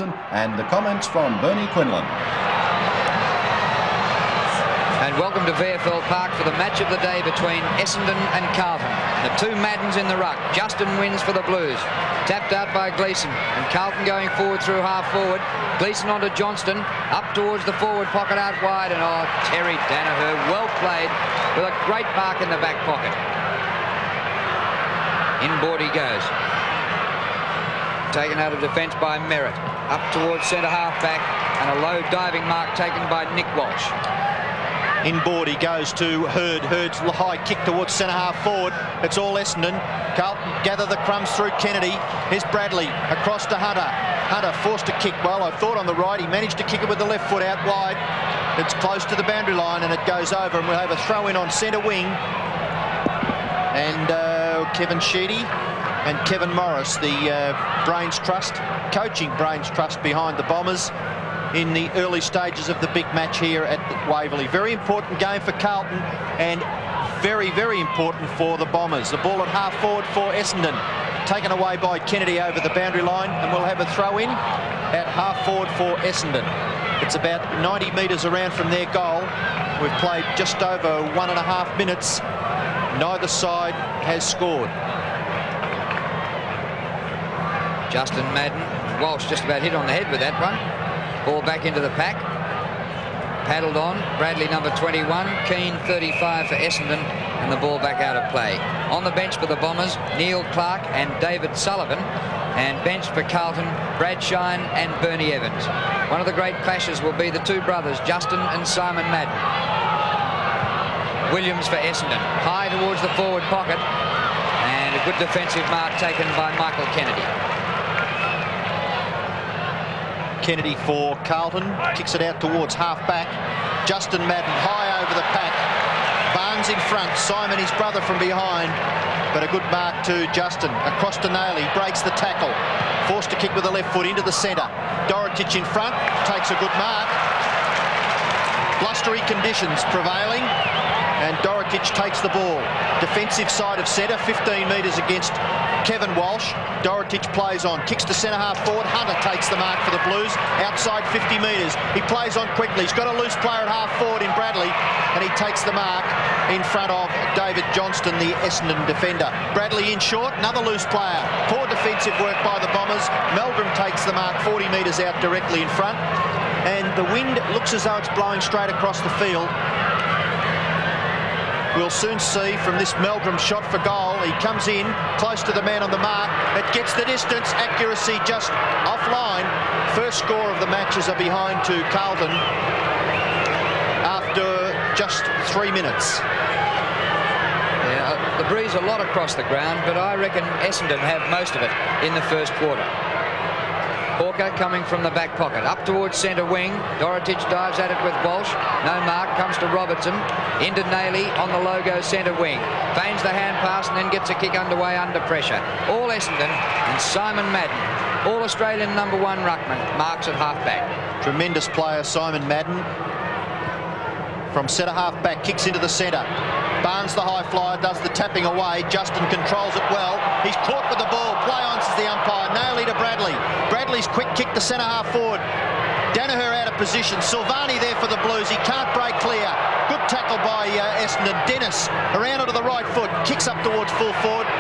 And the comments from Bernie Quinlan. And welcome to VFL Park for the match of the day between Essendon and Carlton. The two Maddens in the ruck. Justin wins for the Blues. Tapped out by Gleeson. And Carlton going forward through half forward. Gleeson onto Johnston. Up towards the forward pocket out wide. And Terry Danaher, well played with a great mark in the back pocket. Inboard he goes. Taken out of defence by Merritt. Up towards centre half back. And a low diving mark taken by Nick Walsh. Inboard he goes to Hurd. Hurd's high kick towards centre half forward. It's all Essendon. Carlton gather the crumbs through Kennedy. Here's Bradley across to Hunter. Hunter forced to kick well. I thought on the right. He managed to kick it with the left foot out wide. It's close to the boundary line and it goes over, and we'll have a throw in on centre wing. And Kevin Sheedy and Kevin Morris, the Brains Trust, coaching Brains Trust behind the Bombers in the early stages of the big match here at Waverley. Very important game for Carlton and very, very important for the Bombers. The ball at half forward for Essendon, taken away by Kennedy over the boundary line, and we'll have a throw in at half forward for Essendon. It's about 90 metres around from their goal. We've played just over 1.5 minutes. Neither side has scored. Justin Madden. Walsh just about hit on the head with that one. Ball back into the pack. Paddled on. Bradley number 21. Keane 35 for Essendon. And the ball back out of play. On the bench for the Bombers, Neil Clark and David Sullivan. And benched for Carlton, Brad Shine and Bernie Evans. One of the great clashes will be the two brothers, Justin and Simon Madden. Williams for Essendon. High towards the forward pocket. And a good defensive mark taken by Michael Kennedy. Kennedy for Carlton, kicks it out towards half back. Justin Madden high over the pack. Barnes in front, Simon his brother from behind, but a good mark to Justin. Across to Nailey, breaks the tackle. Forced to kick with the left foot into the centre. Dorotich in front, takes a good mark. Blustery conditions prevailing, and Dorotich takes the ball. Defensive side of centre, 15 metres against Kevin Walsh. Dorotich plays on, kicks to centre half forward. Hunter takes the mark for the Blues, outside 50 metres. He plays on quickly. He's got a loose player at half forward in Bradley, and he takes the mark in front of David Johnston, the Essendon defender. Bradley in short, another loose player. Poor defensive work by the Bombers. Meldrum takes the mark 40 metres out directly in front, and the wind looks as though it's blowing straight across the field. We'll soon see from this Meldrum shot for goal. He comes in close to the man on the mark. It gets the distance, accuracy just offline. First score of the matches are behind to Carlton after just 3 minutes. Yeah, the breeze a lot across the ground, but I reckon Essendon have most of it in the first quarter. Hawker coming from the back pocket. Up towards centre wing. Dorotich dives at it with Walsh. No mark. Comes to Robertson. Into Nailey on the logo centre wing. Feigns the hand pass and then gets a kick underway under pressure. All Essendon and Simon Madden. All Australian number 1 ruckman. Marks at half back. Tremendous player Simon Madden. From centre half back. Kicks into the centre. Barnes, the high flyer, does the tapping away. Justin controls it well. He's caught with the ball. Play on, says the umpire. Nailey to Bradley. Bradley's quick kick to centre half forward. Danaher out of position. Silvani there for the Blues. He can't break clear. Good tackle by Essendon. Dennis around onto the right foot. Kicks up towards full forward.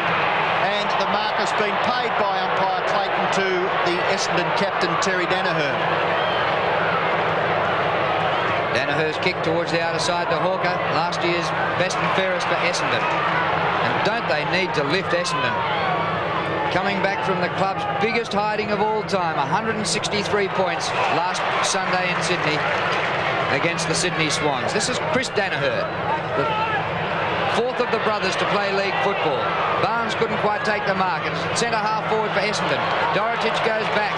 And the mark has been paid by umpire Clayton to the Essendon captain, Terry Danaher. Danaher's kick towards the outer side to Hawker. Last year's best and fairest for Essendon. And don't they need to lift Essendon? Coming back from the club's biggest hiding of all time, 163 points last Sunday in Sydney against the Sydney Swans. This is Chris Danaher, the fourth of the brothers to play league football. Barnes couldn't quite take the mark. It's centre half forward for Essendon. Dorotich goes back.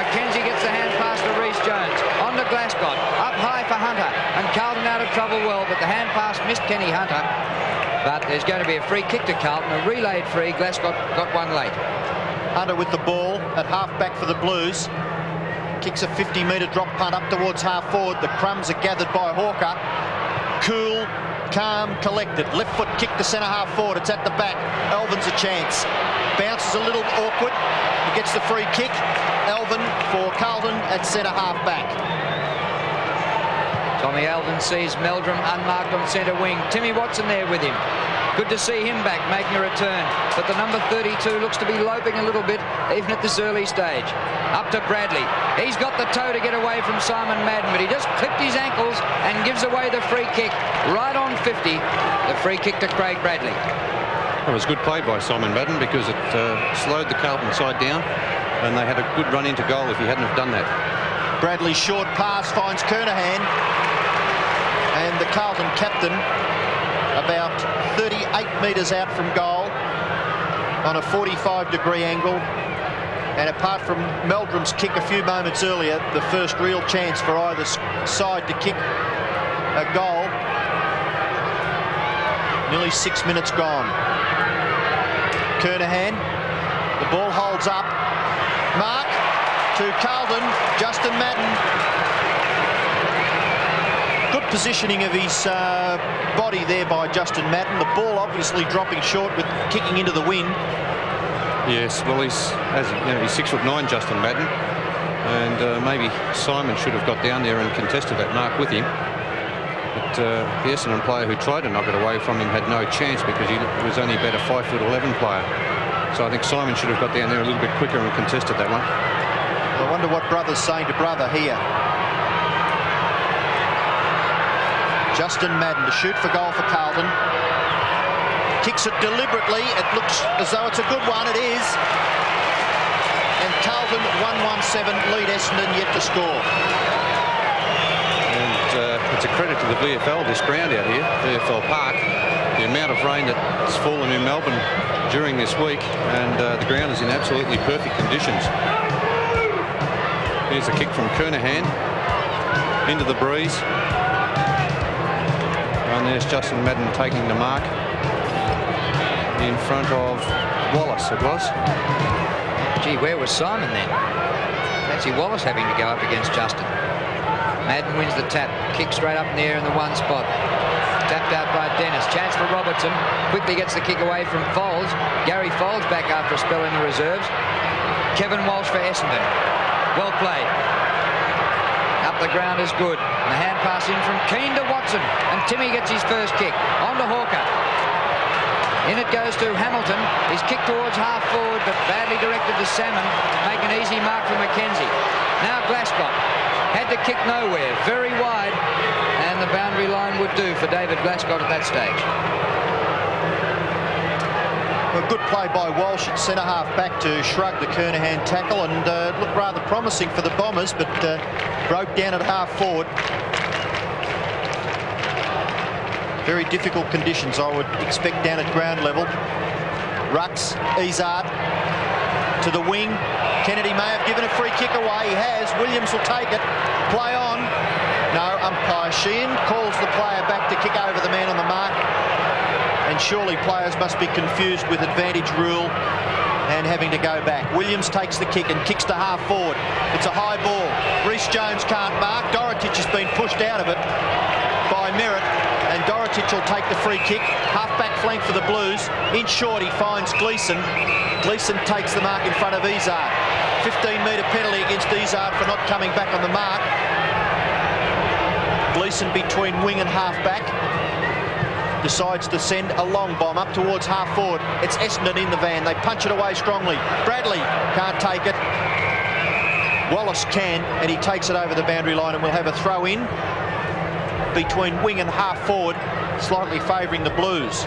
McKenzie gets the hand pass to Reece Jones. On to Glasgow. Up high for Hunter. And Carlton out of trouble well, but the hand pass missed Kenny Hunter. But there's going to be a free kick to Carlton. A relayed free. Glasgow got one late. Hunter with the ball at half back for the Blues. Kicks a 50-metre drop punt up towards half forward. The crumbs are gathered by Hawker. Cool calm, collected. Left foot kick to centre-half forward. It's at the back. Elvin's a chance. Bounces a little awkward. He gets the free kick. Elvin for Carlton at centre-half back. Tommy Elvin sees Meldrum unmarked on centre wing. Timmy Watson there with him. Good to see him back making a return. But the number 32 looks to be loping a little bit, even at this early stage. Up to Bradley. He's got the toe to get away from Simon Madden, but he just clipped his ankles and gives away the free kick right on 50. The free kick to Craig Bradley. It was good play by Simon Madden because it slowed the Carlton side down, and they had a good run into goal if he hadn't have done that. Bradley's short pass finds Kernahan, and the Carlton captain about 38 metres out from goal on a 45-degree angle. And apart from Meldrum's kick a few moments earlier, the first real chance for either side to kick a goal. Nearly 6 minutes gone. Kernahan, the ball holds up. Mark to Carlton, Justin Madden. Good positioning of his body there by Justin Madden. The ball obviously dropping short with kicking into the wind. Yes, well, he's 6'9", Justin Madden, and maybe Simon should have got down there and contested that mark with him. But the Essendon player who tried to knock it away from him had no chance because he was only about a 5'11" player. So I think Simon should have got down there a little bit quicker and contested that one. I wonder what brother's saying to brother here. Justin Madden to shoot for goal for Carlton. Kicks it deliberately. It looks as though it's a good one. It is. And Carlton 1-1-7 lead Essendon yet to score. And it's a credit to the VFL, this ground out here, VFL Park. The amount of rain that's fallen in Melbourne during this week, and the ground is in absolutely perfect conditions. Here's a kick from Kernahan into the breeze. And there's Justin Madden taking the mark in front of Wallace, it was. Gee, where was Simon then? Fancy Wallace having to go up against Justin. Madden wins the tap. Kick straight up in the air in the one spot. Tapped out by Dennis. Chance for Robertson. Quickly gets the kick away from Folds. Gary Folds back after a spell in the reserves. Kevin Walsh for Essendon. Well played. Up the ground is good. And the hand pass in from Keane to Watson. And Timmy gets his first kick. On to Hawker. In it goes to Hamilton. He's kicked towards half forward, but badly directed to Salmon. Make an easy mark for McKenzie. Now Glasgow. Had to kick nowhere. Very wide. And the boundary line would do for David Glasgow at that stage. A good play by Walsh at centre-half back to shrug the Kernahan tackle and looked rather promising for the Bombers, but broke down at half forward. Very difficult conditions, I would expect, down at ground level. Rux, Izard to the wing. Kennedy may have given a free kick away. He has. Williams will take it. Play on. No, umpire Sheehan calls the player back to kick over the man on the mark. And surely players must be confused with advantage rule and having to go back. Williams takes the kick and kicks to half forward. It's a high ball. Reece Jones can't mark. Dorotich has been pushed out of it by Merritt, and Dorotich will take the free kick. Half-back flank for the Blues. In short, he finds Gleeson. Gleeson takes the mark in front of Izard. 15-metre penalty against Izard for not coming back on the mark. Gleeson between wing and half-back. Decides to send a long bomb up towards half forward. It's Essendon in the van. They punch it away strongly. Bradley can't take it. Wallace can, and he takes it over the boundary line, and we'll have a throw in between wing and half forward, slightly favouring the Blues.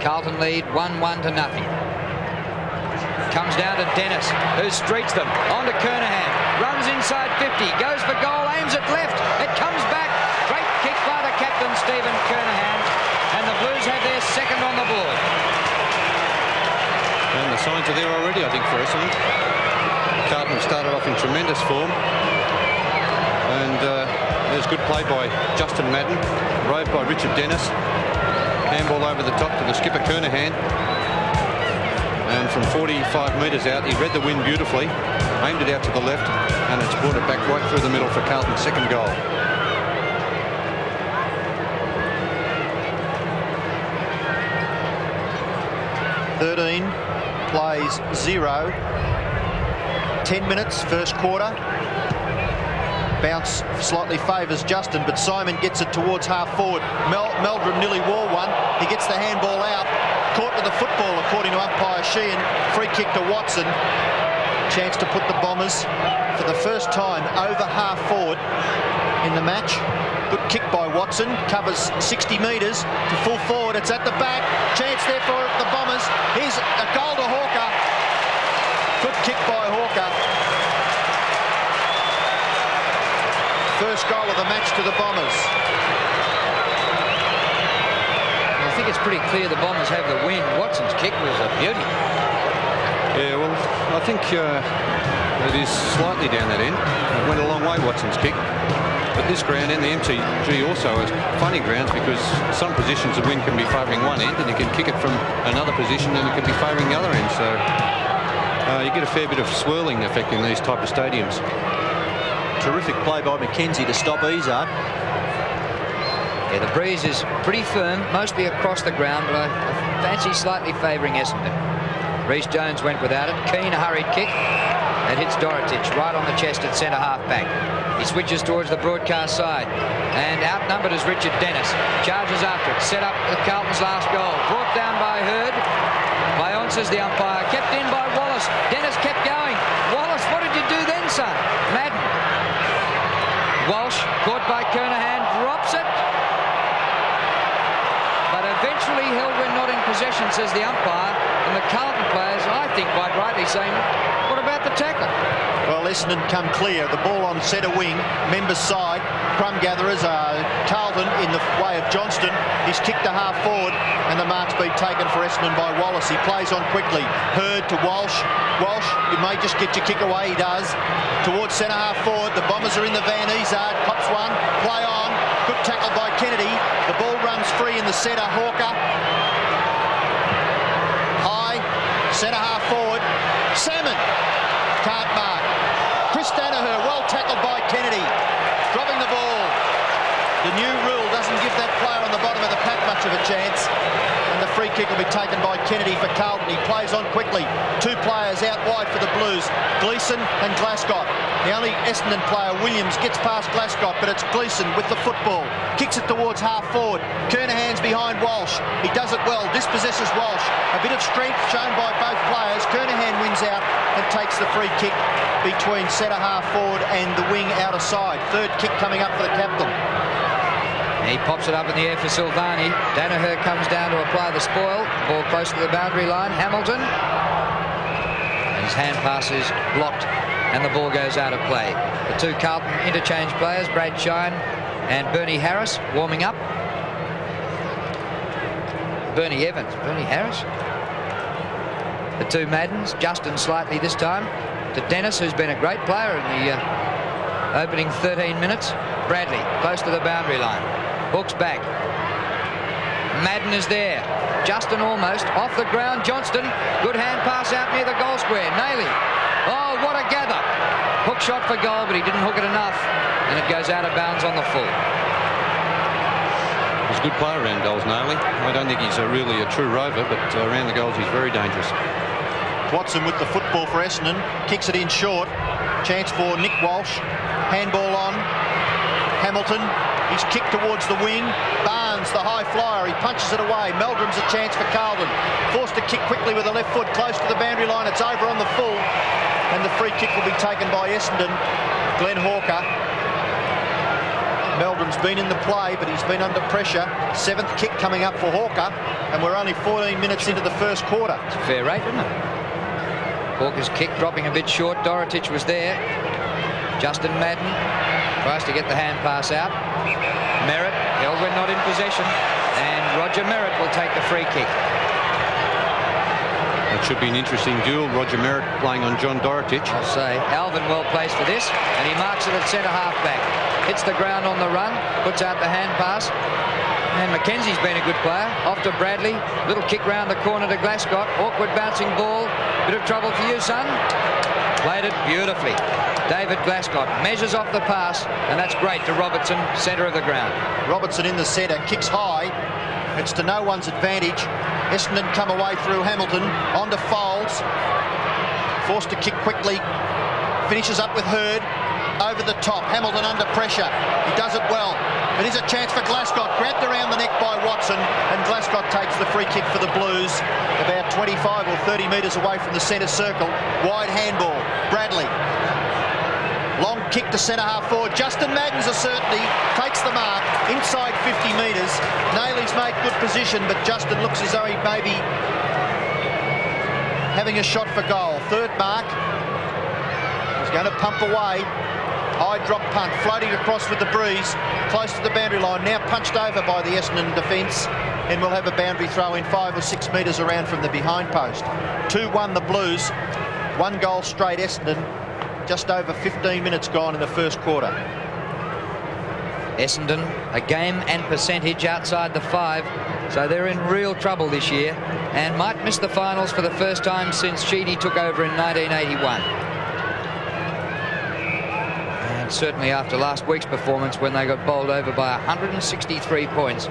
Carlton lead 1-1 to nothing. Comes down to Dennis, who streaks them. On to Kernahan. Runs inside 50. Goes for goal. Aims it left. It comes back. Great kick by the captain, Stephen Kernahan. And the Blues have their second on the board. And the signs are there already, I think, for Essendon. Carlton started off in tremendous form. And there's good play by Justin Madden. Rode by Richard Dennis. Handball over the top to the skipper Kernahan. And from 45 metres out, he read the wind beautifully, aimed it out to the left, and it's brought it back right through the middle for Carlton's second goal. 13 plays 0. 10 minutes, first quarter. Bounce slightly favours Justin, but Simon gets it towards half forward. Meldrum nearly wore one. He gets the handball out. Caught to the football, according to umpire Sheehan. Free kick to Watson. Chance to put the Bombers for the first time over half forward in the match. Good kick by Watson. Covers 60 metres to full forward. It's at the back. Chance there for the Bombers. Here's a goal to Hawker. Good kick by Hawker. First goal of the match to the Bombers. I think it's pretty clear the Bombers have the win. Watson's kick was a beauty. Yeah, well, I think it is slightly down that end. It went a long way, Watson's kick. But this ground and the MCG also is funny grounds, because some positions the wind can be favouring one end and you can kick it from another position and it can be favouring the other end. So you get a fair bit of swirling effect in these type of stadiums. Terrific play by McKenzie to stop Izzard. Yeah, the breeze is pretty firm, mostly across the ground, but I fancy slightly favouring Essendon. Rhys Jones went without it. Keane, a hurried kick. It hits Dorotich right on the chest at centre half back. He switches towards the broadcast side, and outnumbered is Richard Dennis. Charges after it. Set up the Carlton's last goal. Brought down by Hurd. Lyons the umpire. Kept in by Wallace. Dennis kept going. Wallace, what did you do then, son? Madden. Walsh, caught by Kernahan, drops it. But eventually held when not in possession, says the umpire. And the Carlton players, I think, quite rightly saying, what about the tackle? Well, Essendon come clear. The ball on centre wing, members side. Crumb gatherers are Carlton in the way of Johnston. He's kicked to half forward, and the mark's been taken for Essendon by Wallace. He plays on quickly. Hurd to Walsh. Walsh, you may just get your kick away. He does. Towards centre half forward. The Bombers are in the van. Izzard pops one. Play on. Good tackle by Kennedy. The ball runs free in the centre. Hawker. High. Centre half forward. Salmon. Can't mark. Chris Danaher, well tackled by Kennedy. Dropping the ball. The new rule doesn't give that player on the bottom of the pack much of a chance. And the free kick will be taken by Kennedy for Carlton. He plays on quickly. Two players out wide for the Blues. Gleeson and Glasgow. The only Essendon player, Williams, gets past Glasgow, but it's Gleeson with the football. Kicks it towards half forward. Kernahan's behind Walsh. He does it well. Dispossesses Walsh. A bit of strength shown by both players. Kernahan wins out and takes the free kick between centre half forward and the wing outer side. Third kick coming up for the captain. He pops it up in the air for Silvani. Danaher comes down to apply the spoil. Ball close to the boundary line. Hamilton. And his hand pass is blocked and the ball goes out of play. The two Carlton interchange players, Brad Shine and Bernie Harris, warming up. Bernie Evans, Bernie Harris. The two Maddens, Justin slightly this time to Dennis, who's been a great player in the opening 13 minutes. Bradley, close to the boundary line. Hooks back. Madden is there. Justin almost off the ground. Johnston, good hand pass out near the goal square. Nailey. Oh, what a gather. Hook shot for goal, but he didn't hook it enough. And it goes out of bounds on the full. He's a good player around goals, Nailey. I don't think he's really a true rover, but around the goals he's very dangerous. Watson with the football for Essendon. Kicks it in short. Chance for Nick Walsh. Handball on. Hamilton. He's kicked towards the wing. Barnes, the high flyer. He punches it away. Meldrum's a chance for Carlton. Forced to kick quickly with the left foot close to the boundary line. It's over on the full. And the free kick will be taken by Essendon. Glenn Hawker. Meldrum's been in the play, but he's been under pressure. Seventh kick coming up for Hawker. And we're only 14 minutes into the first quarter. It's a fair rate, isn't it? Hawker's kick dropping a bit short. Dorotich was there. Justin Madden tries to get the hand pass out. Merritt held when not in possession, and Roger Merritt will take the free kick. It should be an interesting duel. Roger Merritt playing on John Dorotich. I'll say Alvin well placed for this, and he marks it at centre half back. Hits the ground on the run, puts out the hand pass, and Mackenzie's been a good player. Off to Bradley, little kick round the corner to Glasgow. Awkward bouncing ball. Bit of trouble for you, son. Played it beautifully. David Glasgow measures off the pass, and that's great to Robertson, centre of the ground. Robertson in the centre, kicks high. It's to no one's advantage. Essendon come away through Hamilton, onto Foulds. Forced to kick quickly. Finishes up with Hurd. Over the top. Hamilton under pressure. He does it well. It is a chance for Glasgow. Grabbed around the neck by Watson, and Glasgow takes the free kick for the Blues about 25 or 30 metres away from the centre circle. Wide handball. Bradley. Long kick to centre half forward. Justin Madden's a certainty. Takes the mark inside 50 metres. Nayley's made good position, but Justin looks as though he may be having a shot for goal. Third mark. He's going to pump away. High drop punt, floating across with the breeze, close to the boundary line, now punched over by the Essendon defence, and we'll have a boundary throw in 5 or 6 metres around from the behind post. 2-1 the Blues, 1 goal straight Essendon, just over 15 minutes gone in the first quarter. Essendon, a game and percentage outside the 5, so they're in real trouble this year and might miss the finals for the first time since Sheedy took over in 1981. Certainly after last week's performance when they got bowled over by 163 points.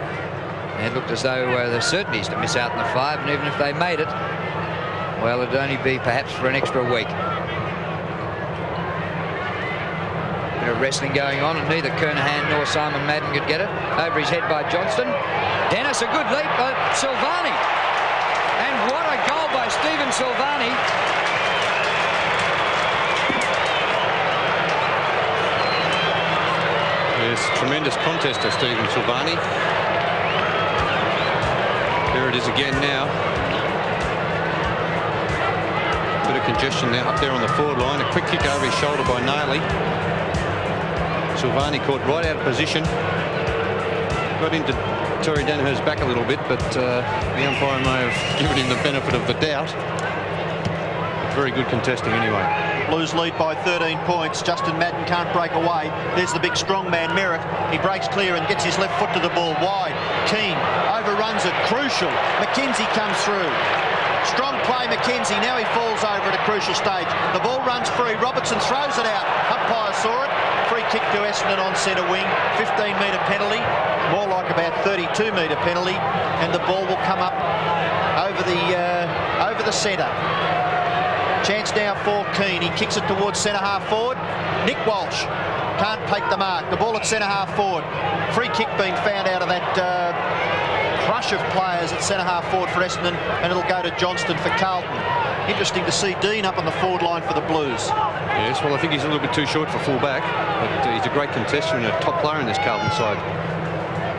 It looked as though they're certainties to miss out in the 5, and even if they made it, well, it'd only be perhaps for an extra week. Bit of wrestling going on, and neither Kernahan nor Simon Madden could get it. Over his head by Johnston. Dennis, a good leap by Silvani. And what a goal by Stephen Silvani. Yes, tremendous contest to Stephen Silvani. There it is again now. Bit of congestion now up there on the forward line. A quick kick over his shoulder by Nayley. Silvani caught right out of position. Got into Terry Danaher's back a little bit, but the umpire may have given him the benefit of the doubt. Very good contesting anyway. Blues lead by 13 points. Justin Madden can't break away. There's the big strong man, Merritt. He breaks clear and gets his left foot to the ball wide. Keane overruns it. Crucial. McKenzie comes through. Strong play, McKenzie. Now he falls over at a crucial stage. The ball runs free. Robertson throws it out. Umpire saw it. Free kick to Essendon on centre wing. 15-metre penalty. More like about 32-metre penalty. And the ball will come up over the centre. Chance now for Keane. He kicks it towards centre half forward. Nick Walsh can't take the mark. The ball at centre half forward. Free kick being found out of that crush of players at centre half forward for Essendon, and it'll go to Johnston for Carlton. Interesting to see Dean up on the forward line for the Blues. Yes, well, I think he's a little bit too short for full back, but he's a great contester and a top player in this Carlton side.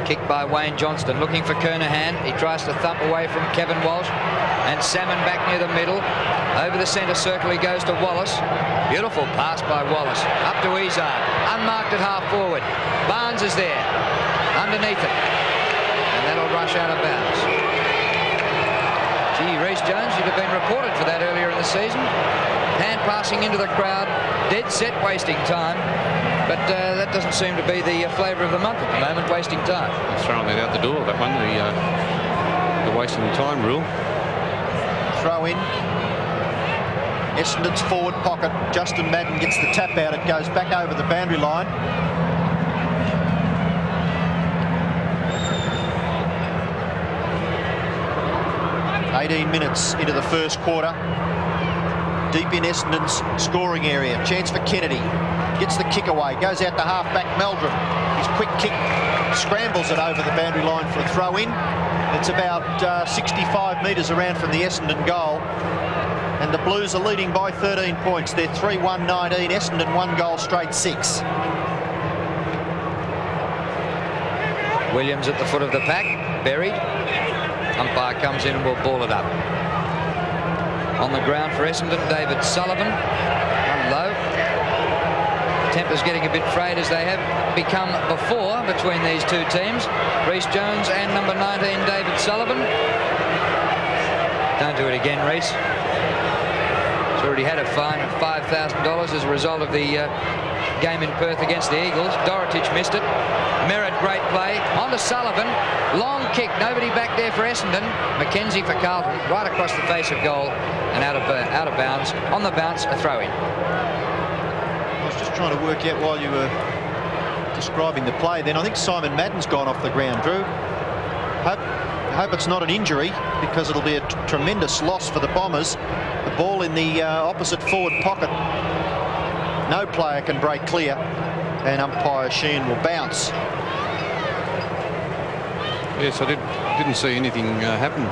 Kick by Wayne Johnston, looking for Kernahan. He tries to thump away from Kevin Walsh, and Salmon back near the middle. Over the centre circle he goes to Wallace. Beautiful pass by Wallace. Up to Izard. Unmarked at half forward. Barnes is there. Underneath it. And that'll rush out of bounds. Gee, Reece Jones should have been reported for that earlier in the season. Hand passing into the crowd. Dead set wasting time. But that doesn't seem to be the flavour of the month at the moment, wasting time. He's throwing that out the door, that one, the wasting time rule. Throw in. Essendon's forward pocket. Justin Madden gets the tap out. It goes back over the boundary line. "18 minutes into the first quarter. Deep in Essendon's scoring area. Chance for Kennedy. Gets the kick away. Goes out to half-back Meldrum. His quick kick scrambles it over the boundary line for a throw-in. It's about 65 metres around from the Essendon goal. And the Blues are leading by 13 points. They're 3-1-19. Essendon 1 goal straight 6. Williams at the foot of the pack. Buried. Umpire comes in and will ball it up. On the ground for Essendon, David Sullivan. Run low. Tempers getting a bit frayed as they have become before between these two teams. Reece Jones and number 19, David Sullivan. Don't do it again, Reece. He's already had a fine of $5,000 as a result of the game in Perth against the Eagles. Dorotich missed it. Merritt, great play. On to Sullivan. Long kick. Nobody back there for Essendon. McKenzie for Carlton. Right across the face of goal and out of bounds. On the bounce, a throw-in. I was just trying to work out while you were describing the play then. I think Simon Madden's gone off the ground, Drew. hope it's not an injury, because it'll be a tremendous loss for the Bombers. The ball in the opposite forward pocket. No player can break clear, and umpire Sheehan will bounce. Yes, I didn't see anything happen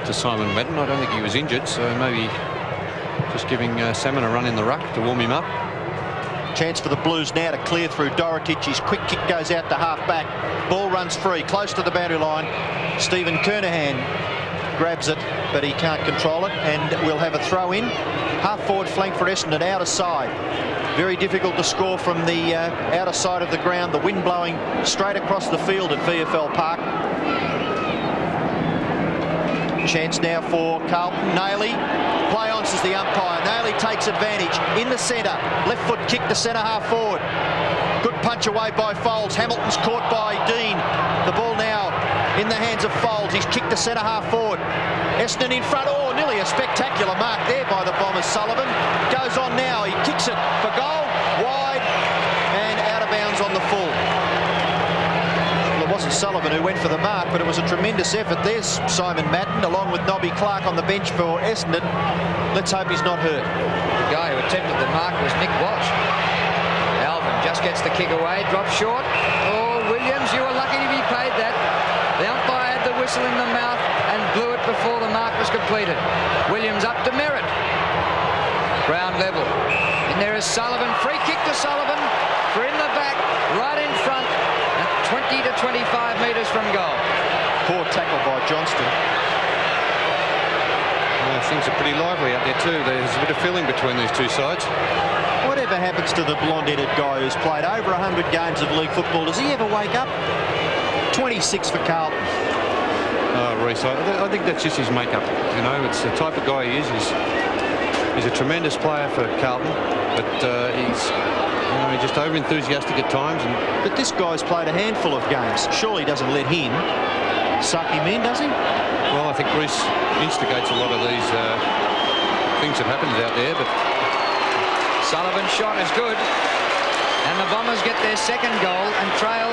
to Simon Madden. I don't think he was injured, so maybe just giving Salmon a run in the ruck to warm him up. Chance for the Blues now to clear through Dorotic. His quick kick goes out to half-back. Ball runs free, close to the boundary line. Stephen Kernahan grabs it, but he can't control it, and we'll have a throw in. Half-forward flank for Essendon, outer side. Very difficult to score from the outer side of the ground. The wind blowing straight across the field at VFL Park. Chance now for Carlton. Nailey, play on, says the umpire. Nailey takes advantage in the centre. Left foot kick to centre half forward. Good punch away by Foulds. Hamilton's caught by Dean. The ball now in the hands of Foulds. He's kicked to centre half forward. Essendon in front. Oh, nearly a spectacular mark there by the Bombers. Sullivan goes on now. He kicks it for goal. Wide and out of bounds on the full. It wasn't Sullivan who went for the mark, but it was a tremendous effort. There's Simon Madden along with Nobby Clark on the bench for Essendon. Let's hope he's not hurt. The guy who attempted the mark was Nick Walsh. Alvin just gets the kick away, drops short. Oh, Williams, you were lucky to be paid that. The umpire had the whistle in the mouth and blew it before the mark was completed. Williams up to Merritt. Ground level. And there is Sullivan. Free kick to Sullivan for in the back, right in front. 20 to 25 metres from goal. Poor tackle by Johnston. Things are pretty lively out there too. There's a bit of feeling between these two sides. Whatever happens to the blonde-headed guy who's played over 100 games of league football, does he ever wake up? 26 for Carlton. Reece, I think that's just his makeup. You know, it's the type of guy he is. He's a tremendous player for Carlton, but he's just over-enthusiastic at times. But this guy's played a handful of games. Surely doesn't let him suck him in, does he? Well, I think Reece instigates a lot of these things that happens out there. But Sullivan's shot is good. And the Bombers get their second goal and trail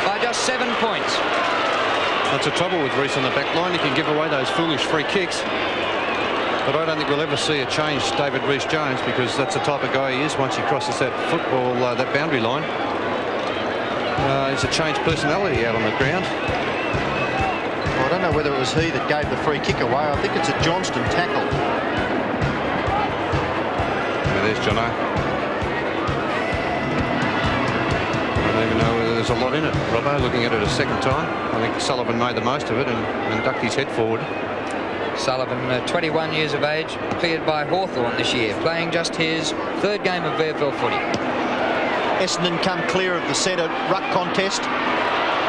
by just 7 points. That's the trouble with Reece on the back line. He can give away those foolish free kicks. But I don't think we'll ever see a change David Reece-Jones, because that's the type of guy he is once he crosses that football, that boundary line. He's a changed personality out on the ground. Well, I don't know whether it was he that gave the free kick away. I think it's a Johnston tackle. There's Jono. I don't even know whether there's a lot in it. Robbo looking at it a second time. I think Sullivan made the most of it and ducked his head forward. Sullivan, 21 years of age, cleared by Hawthorn this year, playing just his third game of VFL footy. Essendon come clear of the centre ruck contest.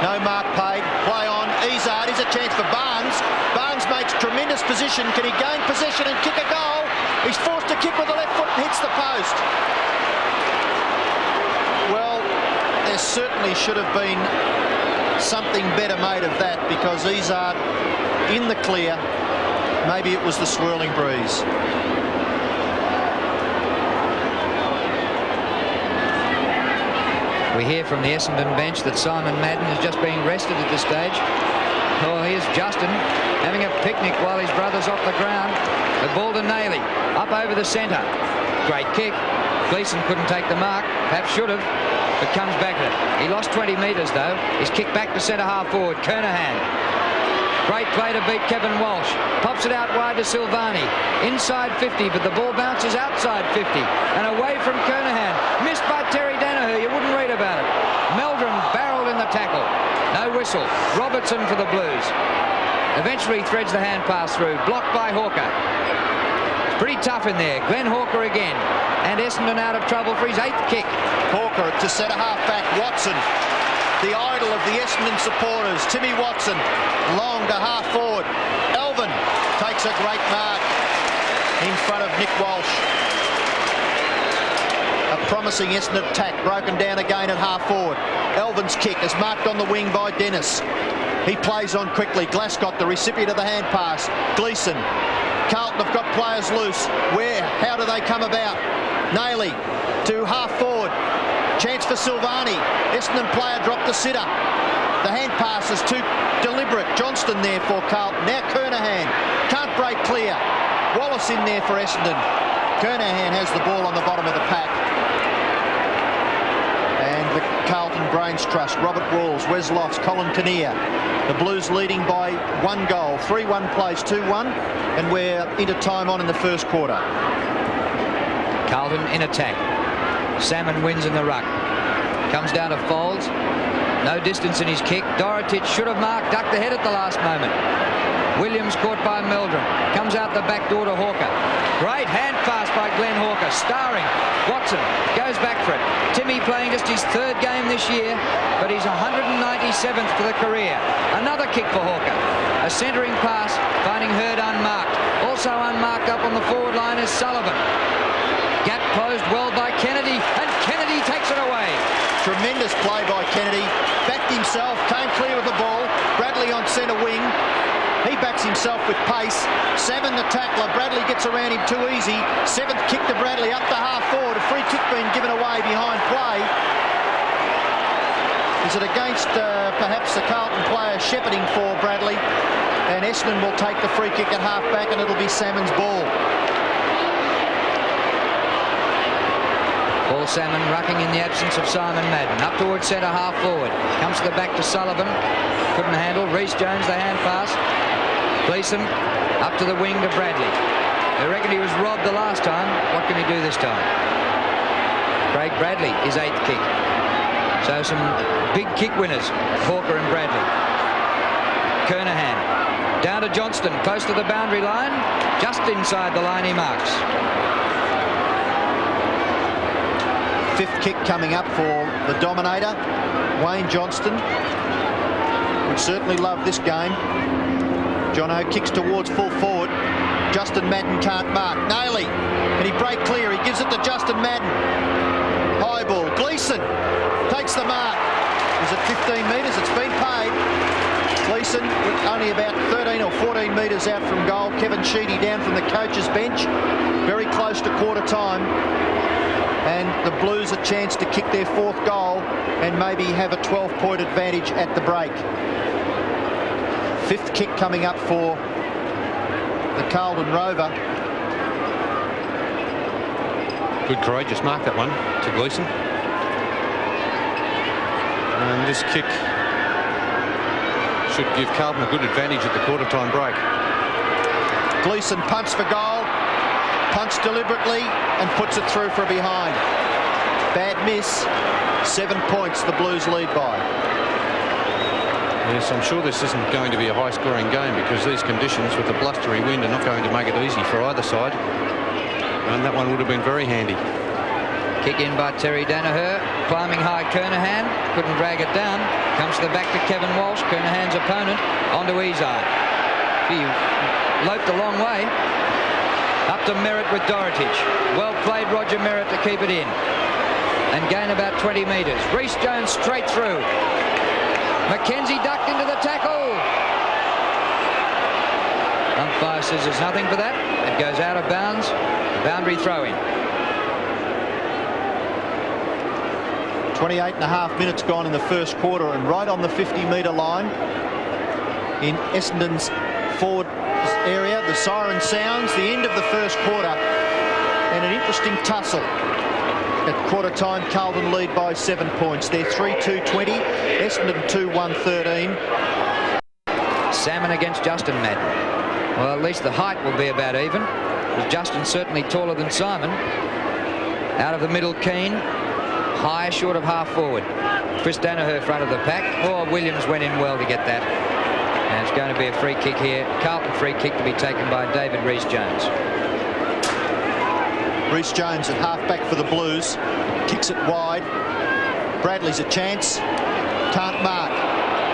No mark paid. Play on. Izzard is a chance for Barnes. Barnes makes tremendous position. Can he gain possession and kick a goal? He's forced to kick with the left foot and hits the post. Well, there certainly should have been something better made of that, because Izzard in the clear. Maybe it was the swirling breeze. We hear from the Essendon bench that Simon Madden is just being rested at this stage. Oh, here's Justin having a picnic while his brother's off the ground. The ball to Nailey, up over the centre. Great kick. Gleeson couldn't take the mark, perhaps should have, but comes back at it. He lost 20 metres though. He's kicked back to centre half forward. Kernahan. Great play to beat Kevin Walsh. Pops it out wide to Silvani. Inside 50, but the ball bounces outside 50. And away from Kernahan. Missed by Terry Danaher. You wouldn't read about it. Meldrum barreled in the tackle. No whistle. Robertson for the Blues. Eventually threads the hand pass through. Blocked by Hawker. It's pretty tough in there. Glenn Hawker again. And Essendon out of trouble for his 8th kick. Hawker to centre half back. Watson, the idol of the Essendon supporters. Timmy Watson, long to half forward. Elvin takes a great mark in front of Nick Walsh. A promising Essendon attack broken down again at half forward. Elvin's kick is marked on the wing by Dennis. He plays on quickly. Glascott, the recipient of the hand pass. Gleeson. Carlton have got players loose. Where? How do they come about? Nailey to half forward. Chance for Silvani. Essendon player dropped the sitter. The hand pass is too deliberate. Johnston there for Carlton. Now Kernahan can't break clear. Wallace in there for Essendon. Kernahan has the ball on the bottom of the pack. And the Carlton Brains Trust. Robert Walls, Wes Lofts, Colin Kinnear. The Blues leading by 1 goal. 3-1 plays 2-1. And we're into time on in the first quarter. Carlton in attack. Salmon wins in the ruck. Comes down to Folds. No distance in his kick. Dorotich should have marked, ducked the head at the last moment. Williams caught by Meldrum. Comes out the back door to Hawker. Great hand pass by Glenn Hawker. Starring. Watson goes back for it. Timmy playing just his 3rd game this year, but he's 197th for the career. Another kick for Hawker. A centering pass, finding Hurd unmarked. Also unmarked up on the forward line is Sullivan. Gap closed well by Kennedy, and Kennedy takes it away. Tremendous play by Kennedy. Backed himself, came clear of the ball. Bradley on centre wing. He backs himself with pace. Salmon the tackler. Bradley gets around him too easy. 7th kick to Bradley up the half forward. A free kick being given away behind play. Is it against perhaps the Carlton player shepherding for Bradley? And Essendon will take the free kick at half back, and it'll be Salmon's ball. Paul Salmon rucking in the absence of Simon Madden. Up towards centre half forward. Comes to the back to Sullivan. Couldn't handle. Reece Jones the hand pass. Gleeson up to the wing to Bradley. They reckon he was robbed the last time. What can he do this time? Craig Bradley, his 8th kick. So some big kick winners, Hawker and Bradley. Kernahan down to Johnston, close to the boundary line. Just inside the line he marks. 5th kick coming up for the Dominator, Wayne Johnston. Would certainly love this game. Jono kicks towards full forward. Justin Madden can't mark. Naily, can he break clear? He gives it to Justin Madden. High ball. Gleeson takes the mark. Is it 15 metres? It's been paid. Gleeson only about 13 or 14 metres out from goal. Kevin Sheedy down from the coach's bench. Very close to quarter time. And the Blues a chance to kick their 4th goal and maybe have a 12-point advantage at the break. 5th kick coming up for the Carlton Rover. Good courageous mark, that one, to Gleeson. And this kick should give Carlton a good advantage at the quarter-time break. Gleeson punts for goal. Punts deliberately and puts it through for a behind. Bad miss. 7 points the Blues lead by. Yes, I'm sure this isn't going to be a high-scoring game because these conditions with the blustery wind are not going to make it easy for either side. And that one would have been very handy. Kick in by Terry Danaher. Climbing high Kernahan. Couldn't drag it down. Comes to the back to Kevin Walsh. Kernahan's opponent. Onto Izard. He loped a long way. Up to Merritt with Dorotich. Well played, Roger Merritt, to keep it in. And gain about 20 metres. Reece Jones straight through. McKenzie ducked into the tackle. Umpire says there's nothing for that. It goes out of bounds. Boundary throw-in. 28 and a half minutes gone in the first quarter, and right on the 50-metre line in Essendon's forward area, the siren sounds, the end of the first quarter, and an interesting tussle. At quarter time, Carlton lead by 7 points. They're 3-2-20, Essendon 2-1-13. Salmon against Justin Madden. Well, at least the height will be about even. Justin's certainly taller than Simon. Out of the middle, Keane. High, short of half forward. Chris Danaher front of the pack. Oh, Williams went in well to get that. And it's going to be a free kick here. Carlton free kick to be taken by David Reece Jones. Reece Jones at half-back for the Blues. Kicks it wide. Bradley's a chance. Can't mark.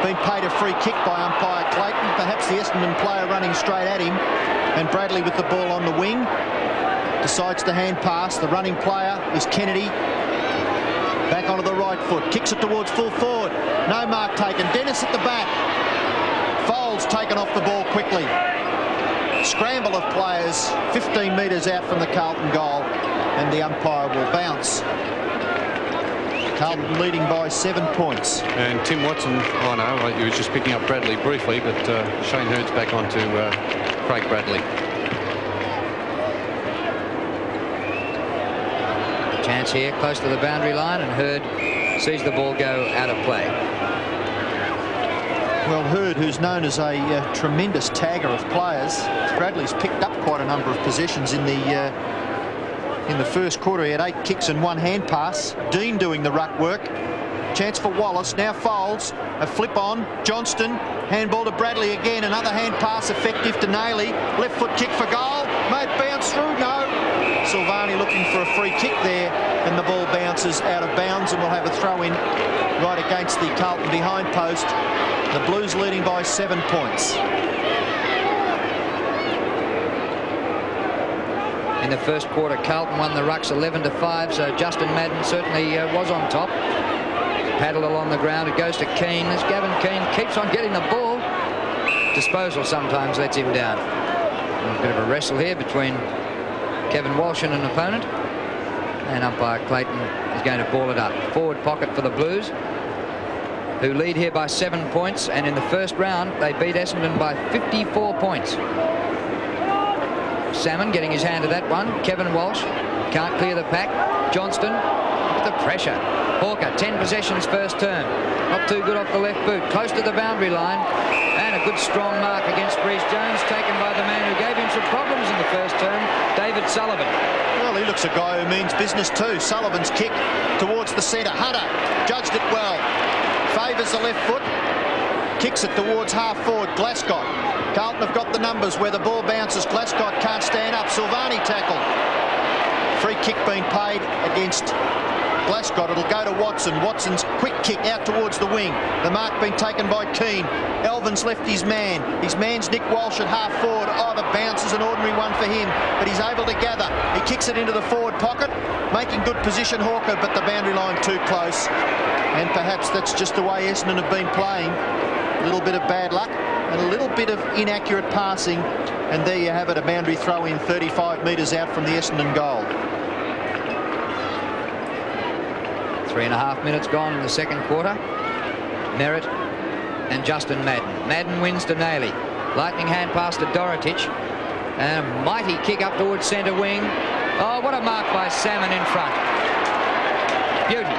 Been paid a free kick by umpire Clayton. Perhaps the Essendon player running straight at him. And Bradley with the ball on the wing. Decides to hand pass. The running player is Kennedy. Back onto the right foot. Kicks it towards full forward. No mark taken. Dennis at the back. Folds taken off the ball quickly. Scramble of players 15 metres out from the Carlton goal, and the umpire will bounce. Carlton leading by 7 points. And Tim Watson, I know, he was just picking up Bradley briefly, but Shane Hurd's back onto Craig Bradley. Chance here close to the boundary line, and Hurd sees the ball go out of play. Well, Hurd, who's known as a tremendous tagger of players, Bradley's picked up quite a number of possessions in the first quarter. He had 8 kicks and 1 hand pass. Dean doing the ruck work. Chance for Wallace. Now Foles. A flip on. Johnston. Handball to Bradley again. Another hand pass effective to Nailey. Left foot kick for goal. May it bounce through? No. Silvani looking for a free kick there, and the ball bounces out of bounds, and we'll have a throw in right against the Carlton behind post. The Blues leading by 7 points. In the first quarter, Carlton won the rucks 11-5, so Justin Madden certainly was on top. Paddle along the ground, it goes to Keane as Gavin Keane keeps on getting the ball. Disposal sometimes lets him down. A bit of a wrestle here between Kevin Walsh and an opponent, and umpire Clayton is going to ball it up. Forward pocket for the Blues, who lead here by 7 points, and in the first round they beat Essendon by 54 points. Salmon getting his hand to that one. Kevin Walsh can't clear the pack. Johnston with the pressure. Hawker, 10 possessions first term. Not too good off the left boot. Close to the boundary line. And a good strong mark against Reece Jones, taken by the man who gave him some problems in the first term, David Sullivan. Well, he looks a guy who means business too. Sullivan's kick towards the centre. Hunter judged it well. Favours the left foot. Kicks it towards half forward. Glasgow. Carlton have got the numbers where the ball bounces. Glasgow can't stand up. Silvani tackle. Free kick being paid against Glasgow. It'll go to Watson. Watson's quick kick out towards the wing. The mark being taken by Keane. Elvin's left his man. His man's Nick Walsh at half forward. Oh, the bounce is an ordinary one for him, but he's able to gather. He kicks it into the forward pocket, making good position Hawker, but the boundary line too close. And perhaps that's just the way Essendon have been playing. A little bit of bad luck and a little bit of inaccurate passing. And there you have it, a boundary throw in 35 metres out from the Essendon goal. 3.5 minutes gone in the second quarter. Merritt and Justin Madden. Madden wins to Nailey. Lightning hand pass to Dorotich. And a mighty kick up towards centre wing. Oh, what a mark by Salmon in front. Beauty.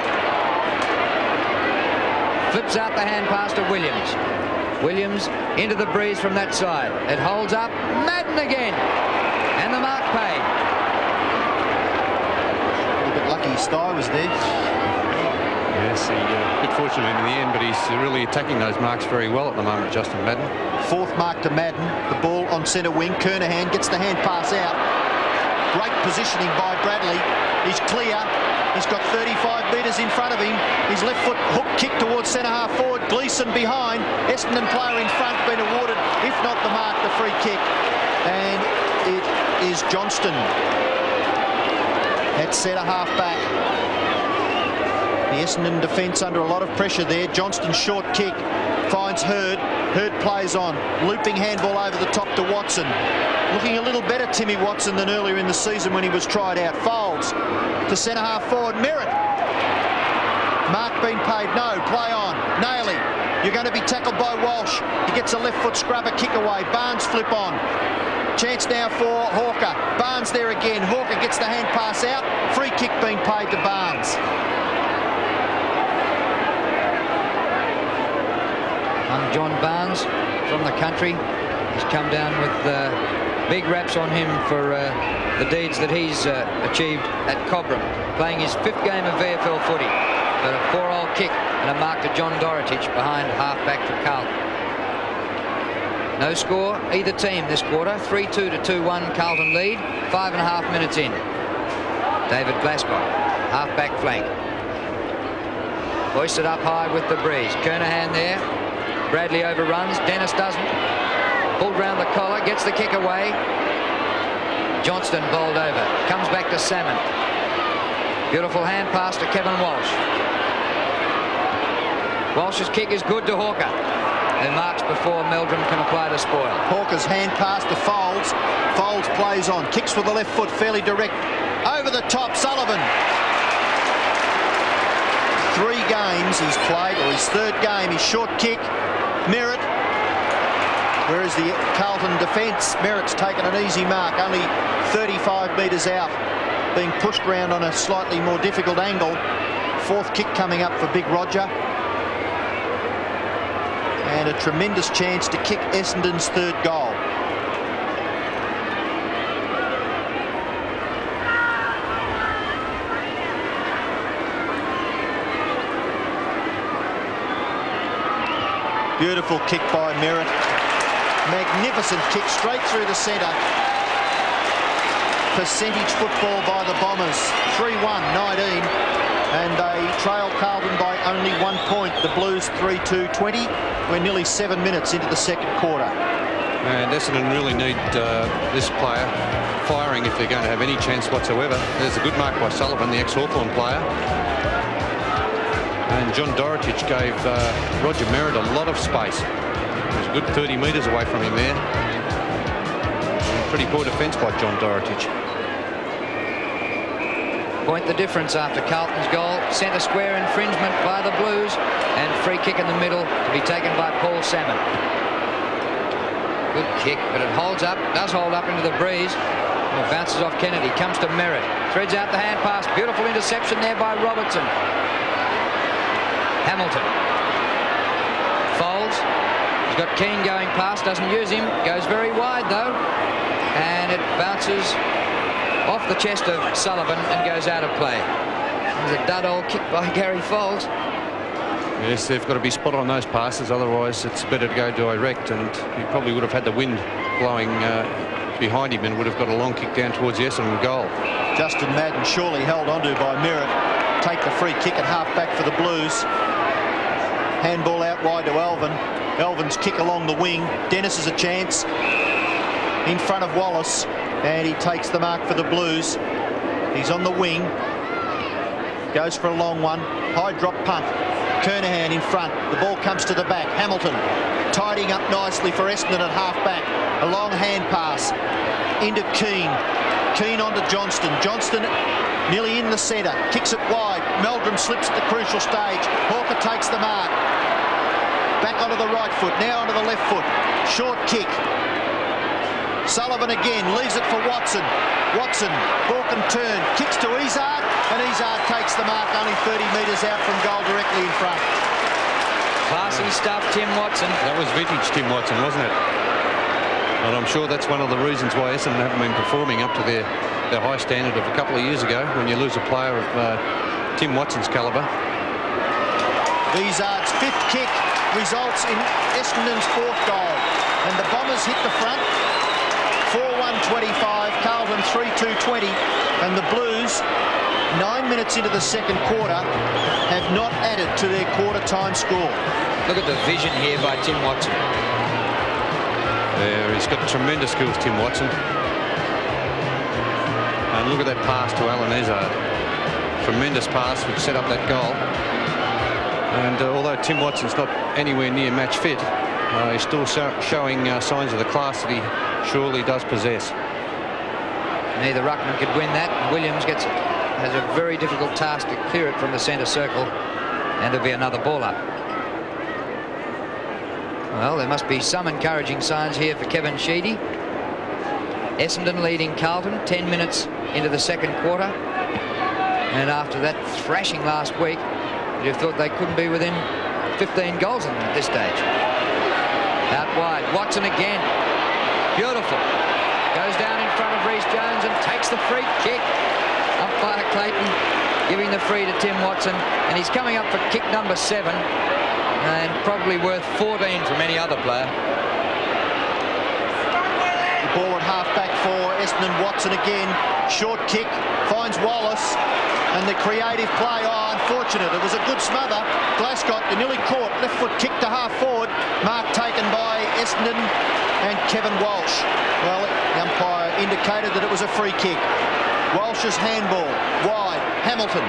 Flips out the hand pass to Williams. Williams into the breeze from that side. It holds up. Madden again. And the mark paid. A little bit lucky his thigh was there. Yes, a bit fortunate in the end, but he's really attacking those marks very well at the moment, Justin Madden. Fourth mark to Madden. The ball on centre wing. Kernahan gets the hand pass out. Great positioning by Bradley. He's clear. He's got 35 metres in front of him. His left foot hook kick towards centre half forward. Gleeson behind. Essendon player in front been awarded, if not the mark, the free kick. And it is Johnston at centre half back. The Essendon defence under a lot of pressure there. Johnston's short kick finds Hurd. Hurd plays on. Looping handball over the top to Watson. Looking a little better, Timmy Watson, than earlier in the season when he was tried out. Folds to centre half forward. Merritt. Mark being paid. No. Play on. Nailey. You're going to be tackled by Walsh. He gets a left foot scrubber kick away. Barnes flip on. Chance now for Hawker. Barnes there again. Hawker gets the hand pass out. Free kick being paid to Barnes. John Barnes from the country. He's come down with big raps on him for the deeds that he's achieved at Cobram, playing his 5th game of VFL footy. But a 4-hole kick and a mark to John Dorotich behind half-back for Carlton. No score, either team this quarter. 3-2 to 2-1 Carlton lead, 5.5 minutes in. David Glasgow, half-back flank. Hoisted up high with the breeze. Kernahan there. Bradley overruns. Dennis doesn't. Pulled round the collar. Gets the kick away. Johnston bowled over. Comes back to Salmon. Beautiful hand pass to Kevin Walsh. Walsh's kick is good to Hawker, who marks before Meldrum can apply the spoil. Hawker's hand pass to Folds. Folds plays on. Kicks with the left foot. Fairly direct. Over the top. Sullivan. 3 games he's played, or his 3rd game, his short kick. Merritt. Whereas the Carlton defence, Merritt's taken an easy mark, only 35 metres out, being pushed round on a slightly more difficult angle. 4th kick coming up for Big Roger. And a tremendous chance to kick Essendon's 3rd goal. Beautiful kick by Merritt. Magnificent kick straight through the centre. Percentage football by the Bombers. 3-1-19. And they trail Carlton by only 1 point. The Blues 3-2-20. We're nearly 7 minutes into the 2nd quarter. And Essendon really need this player firing if they're going to have any chance whatsoever. There's a good mark by Sullivan, the ex-Hawthorn player. And John Dorotich gave Roger Merritt a lot of space. He was a good 30 metres away from him there. And pretty poor defence by John Dorotich. Point the difference after Carlton's goal. Centre square infringement by the Blues, and free kick in the middle to be taken by Paul Salmon. Good kick, but it holds up, does hold up into the breeze. And it bounces off Kennedy, comes to Merritt, threads out the hand pass. Beautiful interception there by Robertson. Hamilton folds. He's got Keane going past, doesn't use him, goes very wide though, and it bounces off the chest of Sullivan and goes out of play. There's a dud old kick by Gary Folds. Yes, they've got to be spot on those passes, otherwise it's better to go direct, and he probably would have had the wind blowing behind him and would have got a long kick down towards the Essendon goal. Justin Madden surely held onto by Merritt. Take the free kick at half-back for the Blues. Handball out wide to Elvin. Elvin's kick along the wing. Dennis has a chance in front of Wallace, and he takes the mark for the Blues. He's on the wing. Goes for a long one. High drop punt. Kernahan in front. The ball comes to the back. Hamilton tidying up nicely for Essendon at half-back. A long hand pass into Keane. Keane onto Johnston. Johnston nearly in the centre. Kicks it wide. Meldrum slips at the crucial stage. Hawker takes the mark. Back onto the right foot. Now onto the left foot. Short kick. Sullivan again leaves it for Watson. Watson, balk and turn. Kicks to Izzard. And Izzard takes the mark only 30 metres out from goal directly in front. Classy stuff, Tim Watson. That was vintage Tim Watson, wasn't it? And I'm sure that's one of the reasons why Essendon haven't been performing up to their high standard of a couple of years ago, when you lose a player of Tim Watson's calibre. Izzard's 5th kick results in Essendon's 4th goal. And the Bombers hit the front. 4-1-25, Carlton 3-2-20. And the Blues, 9 minutes into the 2nd quarter, have not added to their quarter-time score. Look at the vision here by Tim Watson. There, he's got tremendous skills, Tim Watson. And look at that pass to Alan Izzard. Tremendous pass which set up that goal. And although Tim Watson's not anywhere near match fit, he's still showing signs of the class that he surely does possess. Neither ruckman could win that. Williams has a very difficult task to clear it from the centre circle, and there'll be another ball up. Well, there must be some encouraging signs here for Kevin Sheedy. Essendon leading Carlton 10 minutes into the 2nd quarter, and after that thrashing last week, you'd have thought they couldn't be within 15 goals in them at this stage. Out wide, Watson again. Beautiful. Goes down in front of Rhys Jones and takes the free kick. Umpire Clayton giving the free to Tim Watson, and he's coming up for kick number 7, and probably worth 14 from any other player. The ball at half-back for Essendon. Watson again. Short kick. Finds Wallace. And the creative play. Oh, unfortunate. It was a good smother. Glascott, nearly caught. Left foot kick to half-forward. Mark taken by Essendon and Kevin Walsh. Well, the umpire indicated that it was a free kick. Walsh's handball. Wide. Hamilton.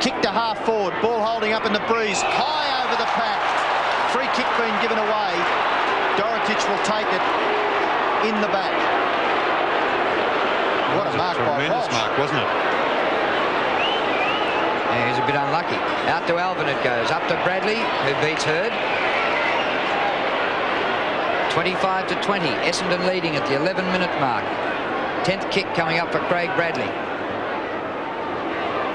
Kick to half-forward. Ball holding up in the breeze. High over the pack. Free kick being given away. Dorotich will take it in the back. What a mark by Walsh. Tremendous mark, wasn't it? Yeah, he's a bit unlucky. Out to Alvin it goes. Up to Bradley, who beats Hurd. 25-20. Essendon leading at the 11-minute mark. 10th kick coming up for Craig Bradley.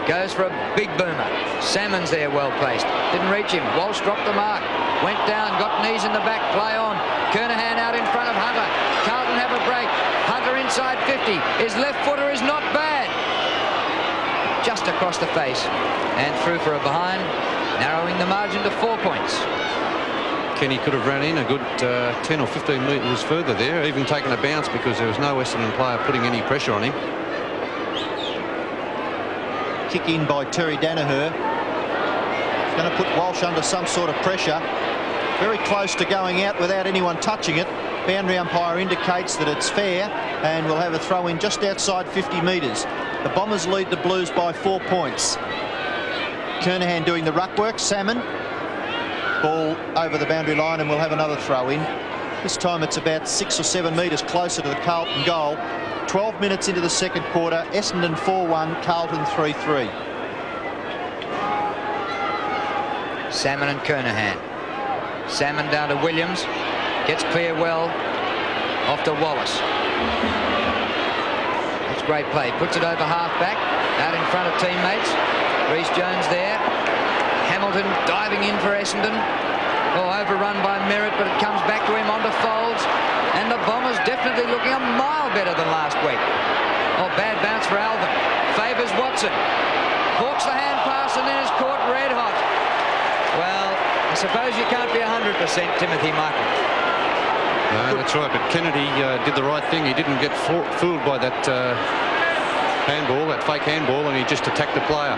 Goes for a big boomer. Salmon's there, well placed. Didn't reach him. Walsh dropped the mark. Went down, got knees in the back. Play on. Kernahan out in front of Hunter. Carlton have a break. Hunter inside 50. His left footer is not bad. Just across the face and through for a behind, narrowing the margin to 4 points. Kenny could have ran in a good 10 or 15 metres further there, even taken a bounce because there was no Essendon player putting any pressure on him. Kick in by Terry Danaher. Going to put Walsh under some sort of pressure. Very close to going out without anyone touching it. Boundary umpire indicates that it's fair and we'll have a throw in just outside 50 metres. The Bombers lead the Blues by 4 points. Kernahan doing the ruck work. Salmon. Ball over the boundary line and we'll have another throw in. This time it's about 6 or 7 metres closer to the Carlton goal. 12 minutes into the second quarter. Essendon 4-1, Carlton 3-3. Salmon and Kernahan. Salmon down to Williams. Gets clear well. Off to Wallace. It's great play. Puts it over half-back. Out in front of teammates. Reece Jones there. Hamilton diving in for Essendon. Oh, overrun by Merritt, but it comes back to him onto Folds. And the Bombers definitely looking a mile better than last week. Oh, bad bounce for Alvin. Favours Watson. Hawks the hand pass and then is caught red hot. Well, I suppose you can't be 100%, Timothy Michael. No, that's right, but Kennedy did the right thing. He didn't get fooled by that handball, that fake handball, and he just attacked the player.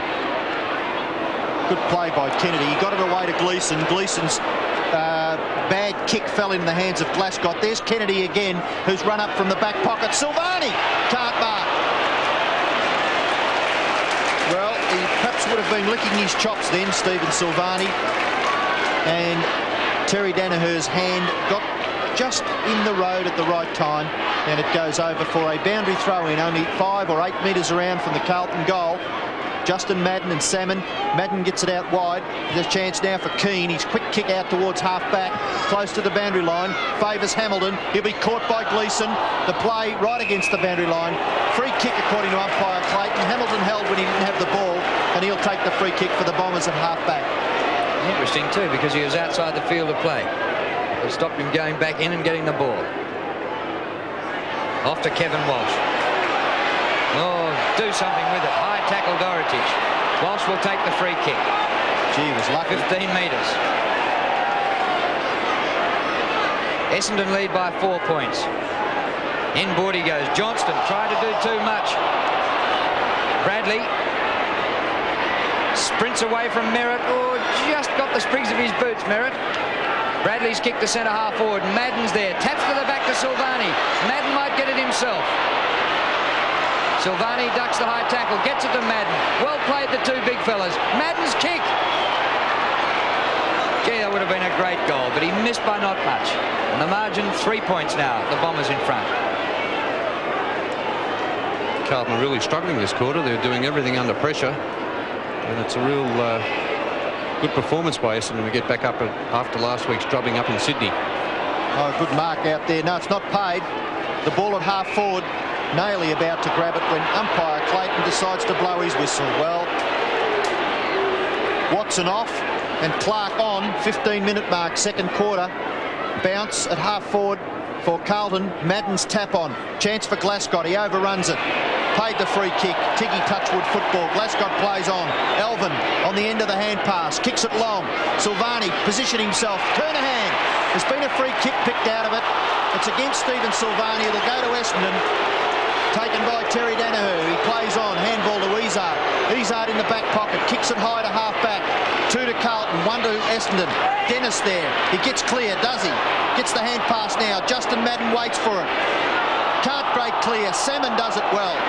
Good play by Kennedy. He got it away to Gleeson. Gleeson's bad kick fell in the hands of Glasgow. There's Kennedy again, who's run up from the back pocket. Silvani can't mark. Well, he perhaps would have been licking his chops then, Stephen Silvani. And Terry Danaher's hand got just in the road at the right time, and it goes over for a boundary throw in, only 5 or 8 metres around from the Carlton goal. Justin Madden and Salmon. Madden gets it out wide. There's a chance now for Keane. His quick kick out towards half-back, close to the boundary line. Favours Hamilton. He'll be caught by Gleeson. The play right against the boundary line. Free kick according to umpire Clayton. Hamilton held when he didn't have the ball, and he'll take the free kick for the Bombers at half-back. Interesting too, because he was outside the field of play. It stopped him going back in and getting the ball. Off to Kevin Walsh. Oh, do something with it. High tackle Dorotic. Walsh will take the free kick. Gee, he was lucky. 15 metres. Essendon lead by 4 points. Inboard he goes. Johnston tried to do too much. Bradley sprints away from Merritt. Oh, just got the sprigs of his boots, Merritt. Bradley's kicked the centre half forward. Madden's there. Taps to the back to Silvani. Madden might get it himself. Silvani ducks the high tackle. Gets it to Madden. Well played, the two big fellas. Madden's kick. Gee, that would have been a great goal, but he missed by not much. And the margin 3 points now. The Bombers in front. Carlton are really struggling this quarter. They're doing everything under pressure. And it's a real good performance by Essendon to get back up after last week's drubbing up in Sydney. Oh, good mark out there. No, it's not paid. The ball at half forward. Naily about to grab it when umpire Clayton decides to blow his whistle. Well, Watson off and Clark on. 15-minute mark, second quarter. Bounce at half forward for Carlton. Madden's tap on. Chance for Glasgow. He overruns it. Paid the free kick. Tiggy Touchwood football. Glasgow plays on. Elvin on the end of the hand pass. Kicks it long. Silvani position himself. Kernahan. There's been a free kick picked out of it. It's against Stephen Silvani. It'll go to Essendon. Taken by Terry Danaher. He plays on. Handball to Izard. Izard in the back pocket. Kicks it high to half-back. 2 to Carlton. 1 to Essendon. Dennis there. He gets clear, does he? Gets the hand pass now. Justin Madden waits for it. Can't break clear. Salmon does it well.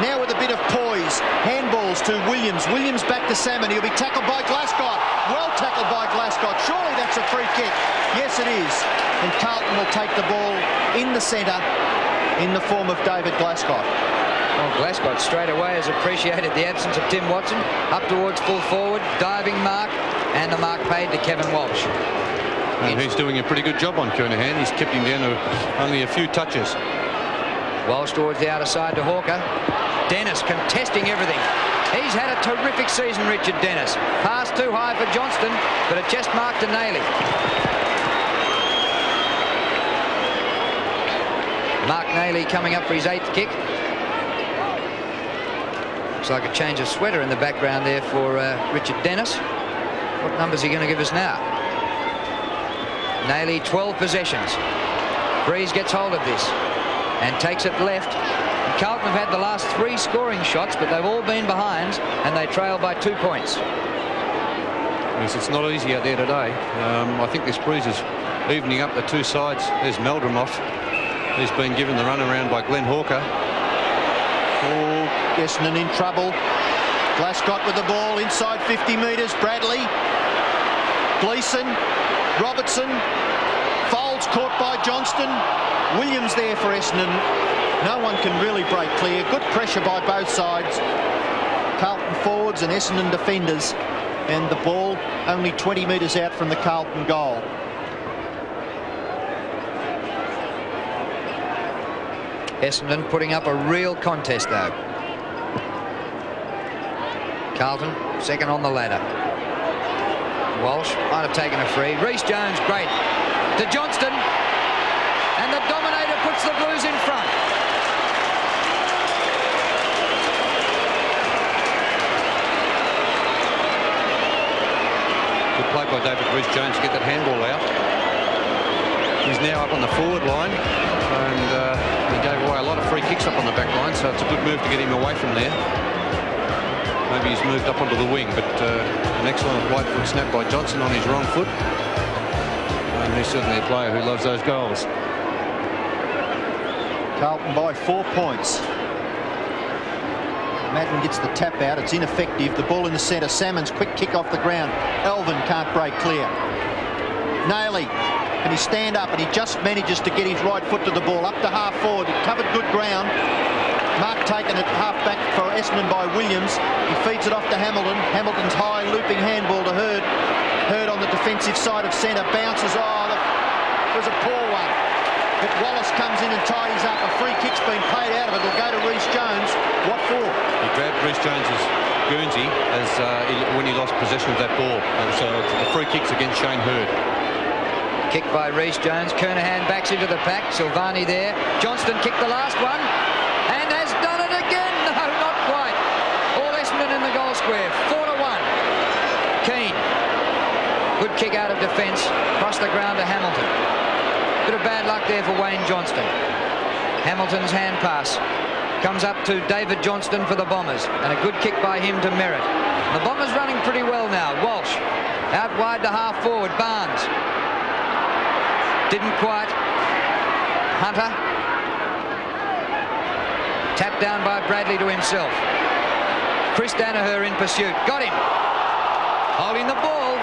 Now with a bit of poise. Handballs to Williams. Williams back to Salmon. He'll be tackled by Glasgow. Well tackled by Glasgow. Surely that's a free kick. Yes, it is. And Carlton will take the ball in the centre in the form of David Glasgow. Well, Glasgow straight away has appreciated the absence of Tim Watson. Up towards full forward, diving mark, and the mark paid to Kevin Walsh. And he's doing a pretty good job on Kernahan. He's kept him down to only a few touches. Walsh towards the outer side to Hawker. Dennis contesting everything. He's had a terrific season, Richard Dennis. Pass too high for Johnston, but a chest mark to Nailey. Mark Nailey coming up for his 8th kick. Looks like a change of sweater in the background there for Richard Dennis. What numbers are he going to give us now? Nailey, 12 possessions. Breeze gets hold of this and takes it left. And Carlton have had the last 3 scoring shots, but they've all been behinds, and they trail by 2 points. Yes, it's not easy out there today. I think this Breeze is evening up the 2 sides. There's Meldrum off. He's been given the run around by Glenn Hawker. Oh, Essendon in trouble. Glasgow with the ball inside 50 metres. Bradley, Gleeson, Robertson, Folds caught by Johnston. Williams there for Essendon. No one can really break clear. Good pressure by both sides. Carlton forwards and Essendon defenders. And the ball only 20 metres out from the Carlton goal. Essendon putting up a real contest, though. Carlton, second on the ladder. Walsh might have taken a free. Rhys Jones, great. To Johnston. And the Dominator puts the Blues in front. Good play by David Rhys Jones to get that handball out. He's now up on the forward line, and he gave away a lot of free kicks up on the back line, so it's a good move to get him away from there. Maybe he's moved up onto the wing, but an excellent right foot snap by Johnson on his wrong foot. And he's certainly a player who loves those goals. Carlton by 4 points. Madden gets the tap out. It's ineffective. The ball in the centre. Salmon's quick kick off the ground. Elvin can't break clear. Nailey, and he stand up, and he just manages to get his right foot to the ball. Up to half forward. He covered good ground. Mark taken it half back for Essendon by Williams. He feeds it off to Hamilton. Hamilton's high looping handball to Hurd. Hurd on the defensive side of centre. Bounces. Oh, it was a poor one. But Wallace comes in and ties up. A free kick's been played out of it. It'll go to Rhys Jones. What for? He grabbed Rhys Jones's Guernsey when he lost possession of that ball. And so the free kick's against Shane Hurd. Kick by Rhys Jones. Kernahan backs into the pack. Silvani there. Johnston kicked the last one and has done it again. No, not quite. All Essendon in the goal square. 4-1. Keane. Good kick out of defence. Across the ground to Hamilton. Bit of bad luck there for Wayne Johnston. Hamilton's hand pass comes up to David Johnston for the Bombers, and a good kick by him to Merritt. The Bombers running pretty well now. Walsh out wide to half forward. Barnes didn't quite. Hunter tapped down by Bradley to himself. Chris Danaher in pursuit. Got him. Holding the ball.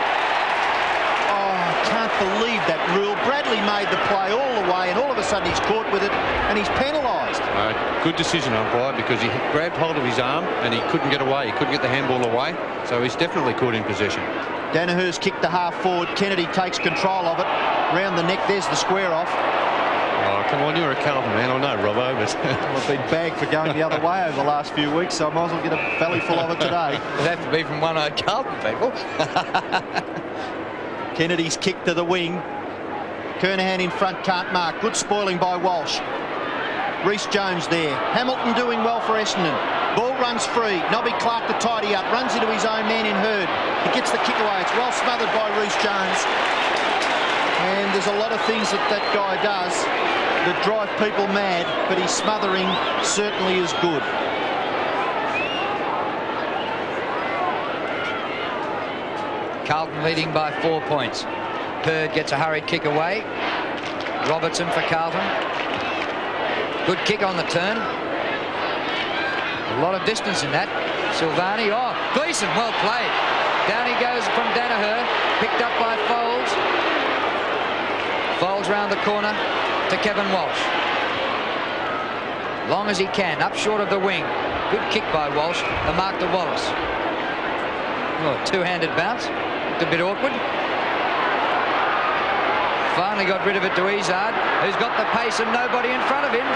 Can't believe that rule. Bradley made the play all the way, and all of a sudden he's caught with it, and he's penalised. Good decision, umpire, because he grabbed hold of his arm and he couldn't get away. He couldn't get the handball away, so he's definitely caught in possession. Danaher's kicked to half forward. Kennedy takes control of it. Round the neck, there's the square off. Oh, come on, you're a Carlton man. I know, Robbo, but I've been bagged for going the other way over the last few weeks, so I might as well get a belly full of it today. It'd have to be from one-eyed Carlton people. Kennedy's kick to the wing. Kernahan in front, can't mark. Good spoiling by Walsh. Rhys Jones there. Hamilton doing well for Essendon. Ball runs free. Nobby Clark to tidy up. Runs into his own man in Hurd. He gets the kick away. It's well smothered by Rhys Jones. And there's a lot of things that guy does that drive people mad, but his smothering certainly is good. Carlton leading by 4 points. Purd gets a hurried kick away. Robertson for Carlton. Good kick on the turn. A lot of distance in that. Silvani. Oh, Gleeson, well played. Down he goes from Danaher. Picked up by Folds. Folds round the corner to Kevin Walsh. long as he can, up short of the wing. Good kick by Walsh. The mark to Wallace. Oh, two-handed bounce. Looked a bit awkward. Finally got rid of it to Izard, who's got the pace and nobody in front of him.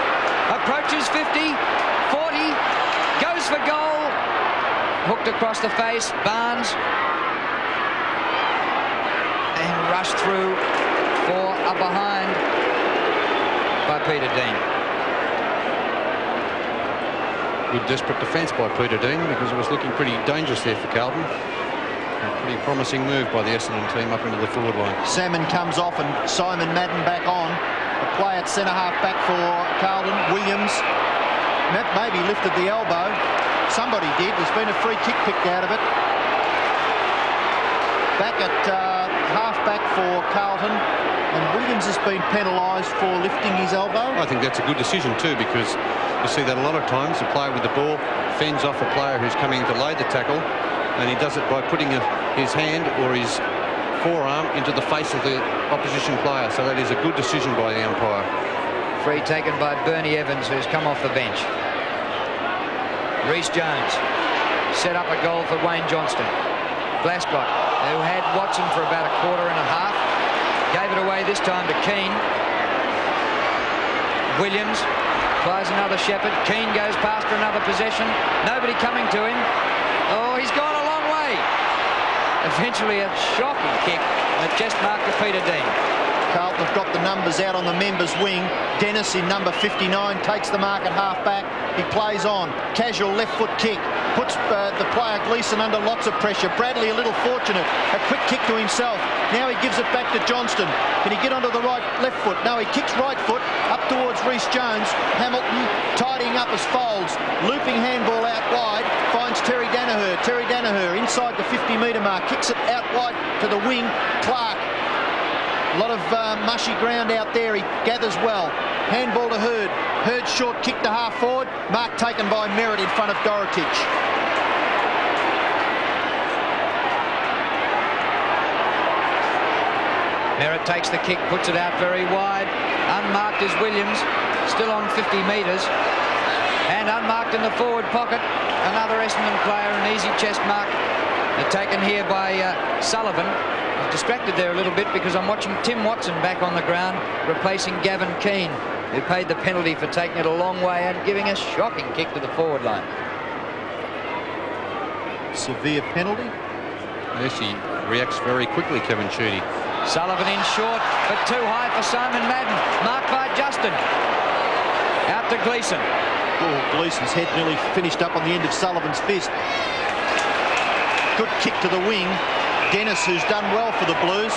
Approaches 50, 40, goes for goal. Hooked across the face, Barnes. And rushed through for a behind by Peter Dean. Good desperate defence by Peter Dean, because it was looking pretty dangerous there for Carlton. A pretty promising move by the Essendon team up into the forward line. Salmon comes off and Simon Madden back on. A play at centre-half back for Carlton. Williams maybe lifted the elbow. Somebody did. There's been a free kick picked out of it. Back at half-back for Carlton. And Williams has been penalised for lifting his elbow. I think that's a good decision too, because you see that a lot of times. The player with the ball fends off a player who's coming to lay the tackle, and he does it by putting his hand or his forearm into the face of the opposition player. So that is a good decision by the umpire. Free taken by Bernie Evans, who's come off the bench. Reece Jones set up a goal for Wayne Johnston. Glasgow, who had Watson for about a quarter and a half, gave it away this time to Keane. Williams tries another Shepherd. Keane goes past for another possession. Nobody coming to him. Oh, he's gone a long way. Eventually a shocking kick that just marked the Peter Dean. Carlton have got the numbers out on the members' wing. Dennis in number 59 takes the mark at half-back. He plays on. Casual left-foot kick. Puts the player Gleeson under lots of pressure. Bradley a little fortunate. A quick kick to himself. Now he gives it back to Johnston. Can he get onto the left foot? No, he kicks right foot up towards Reece Jones. Hamilton tidying up his folds. Looping handball out wide. Finds Terry Danaher. Terry Danaher inside the 50-metre mark. Kicks it out wide to the wing. Clark. A lot of mushy ground out there. He gathers well. Handball to Hurd. Hurd short kick to half forward. Mark taken by Merritt in front of Dorotich. Merritt takes the kick, puts it out very wide. Unmarked is Williams, still on 50 metres. And unmarked in the forward pocket, another Essendon player, an easy chest mark. Taken here by Sullivan. Distracted there a little bit because I'm watching Tim Watson back on the ground replacing Gavin Keane, who paid the penalty for taking it a long way and giving a shocking kick to the forward line. Severe penalty. Yes, he reacts very quickly, Kevin Sheedy. Sullivan in short, but too high for Simon Madden. Marked by Justin. Out to Gleeson. Oh, Gleeson's head nearly finished up on the end of Sullivan's fist. Good kick to the wing. Dennis, who's done well for the Blues,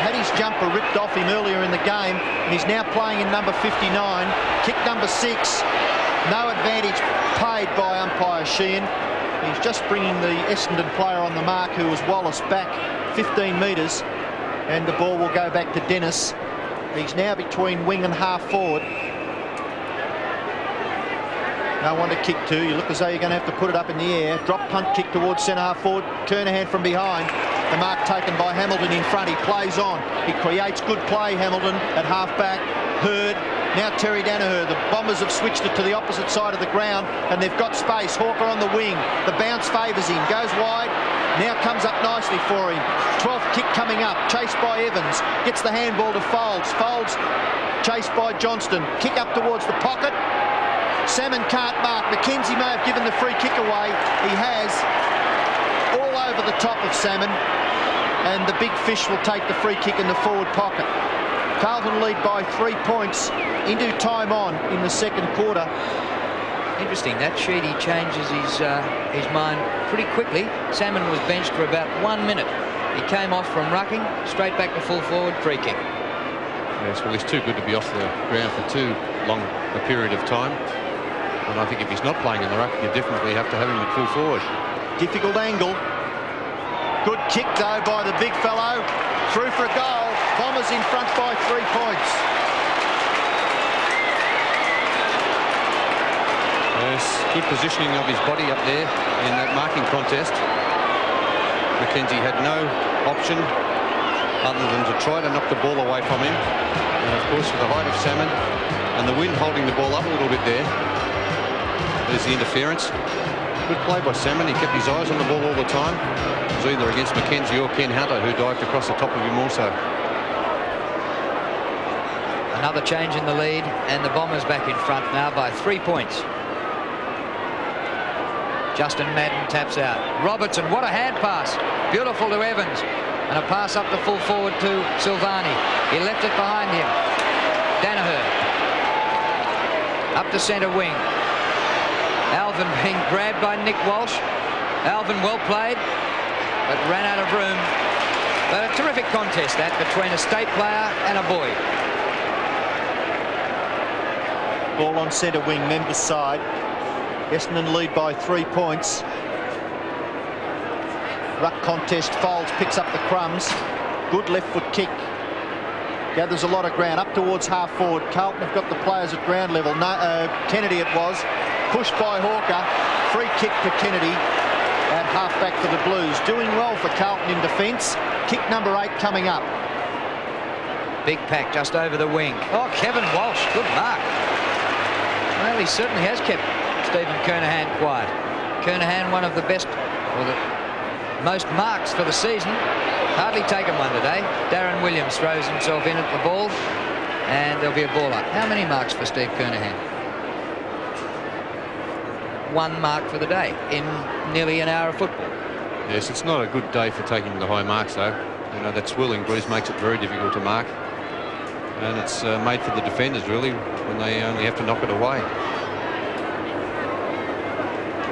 had his jumper ripped off him earlier in the game, and he's now playing in number 59. Kick number 6. No advantage paid by umpire Sheehan. He's just bringing the Essendon player on the mark, who was Wallace, back 15 metres, and the ball will go back to Dennis. He's now between wing and half forward. No one to kick to. You look as though you're going to have to put it up in the air. Drop punt kick towards centre-half forward. Kernahan from behind. The mark taken by Hamilton in front. He plays on. He creates good play, Hamilton, at half-back. Hurd. Now Terry Danaher. The Bombers have switched it to the opposite side of the ground, and they've got space. Hawker on the wing. The bounce favours him. Goes wide. Now comes up nicely for him. 12th kick coming up. Chased by Evans. Gets the handball to Folds. Folds chased by Johnston. Kick up towards the pocket. Salmon can't mark. McKenzie may have given the free kick away. He has. All over the top of Salmon. And the big fish will take the free kick in the forward pocket. Carlton lead by 3 points into time on in the second quarter. Interesting, that Sheedy changes his mind pretty quickly. Salmon was benched for about 1 minute. He came off from rucking, straight back to full forward, free kick. Yes, well, he's too good to be off the ground for too long a period of time. And I think if he's not playing in the ruck, you definitely have to have him at full forward. Difficult angle. Good kick, though, by the big fellow. Through for a goal. Bombers in front by 3 points. Yes, good positioning of his body up there in that marking contest. McKenzie had no option other than to try to knock the ball away from him. And, of course, with the height of Salmon and the wind holding the ball up a little bit there, There's the interference. Good play by Salmon. He kept his eyes on the ball all the time. It was either against Mackenzie or Ken Hunter, who dived across the top of him also. Another change in the lead, and the Bombers back in front now by 3 points. Justin Madden taps out. Robertson, what a hand pass. Beautiful to Evans. And a pass up the full forward to Silvani. He left it behind him. Danaher. Up to centre wing. Alvin being grabbed by Nick Walsh. Alvin well played, but ran out of room. But a terrific contest that between a state player and a boy. Ball on centre wing, members side. Essendon lead by 3 points. Ruck contest, Foles picks up the crumbs. Good left foot kick. Gathers a lot of ground up towards half forward. Carlton have got the players at ground level. Kennedy it was. Pushed by Hawker. Free kick to Kennedy at half back for the Blues. Doing well for Carlton in defence. Kick number 8 coming up. Big pack just over the wing. Oh, Kevin Walsh, good mark. Well, he certainly has kept Stephen Kernahan quiet. Kernahan, one of the best, or the most marks for the season. Hardly taken one today. Darren Williams throws himself in at the ball, and there'll be a ball up. How many marks for Steve Kernahan? 1 mark for the day in nearly an hour of football. Yes, it's not a good day for taking the high marks, though. You know, that swirling breeze makes it very difficult to mark. And it's made for the defenders, really, when they only have to knock it away.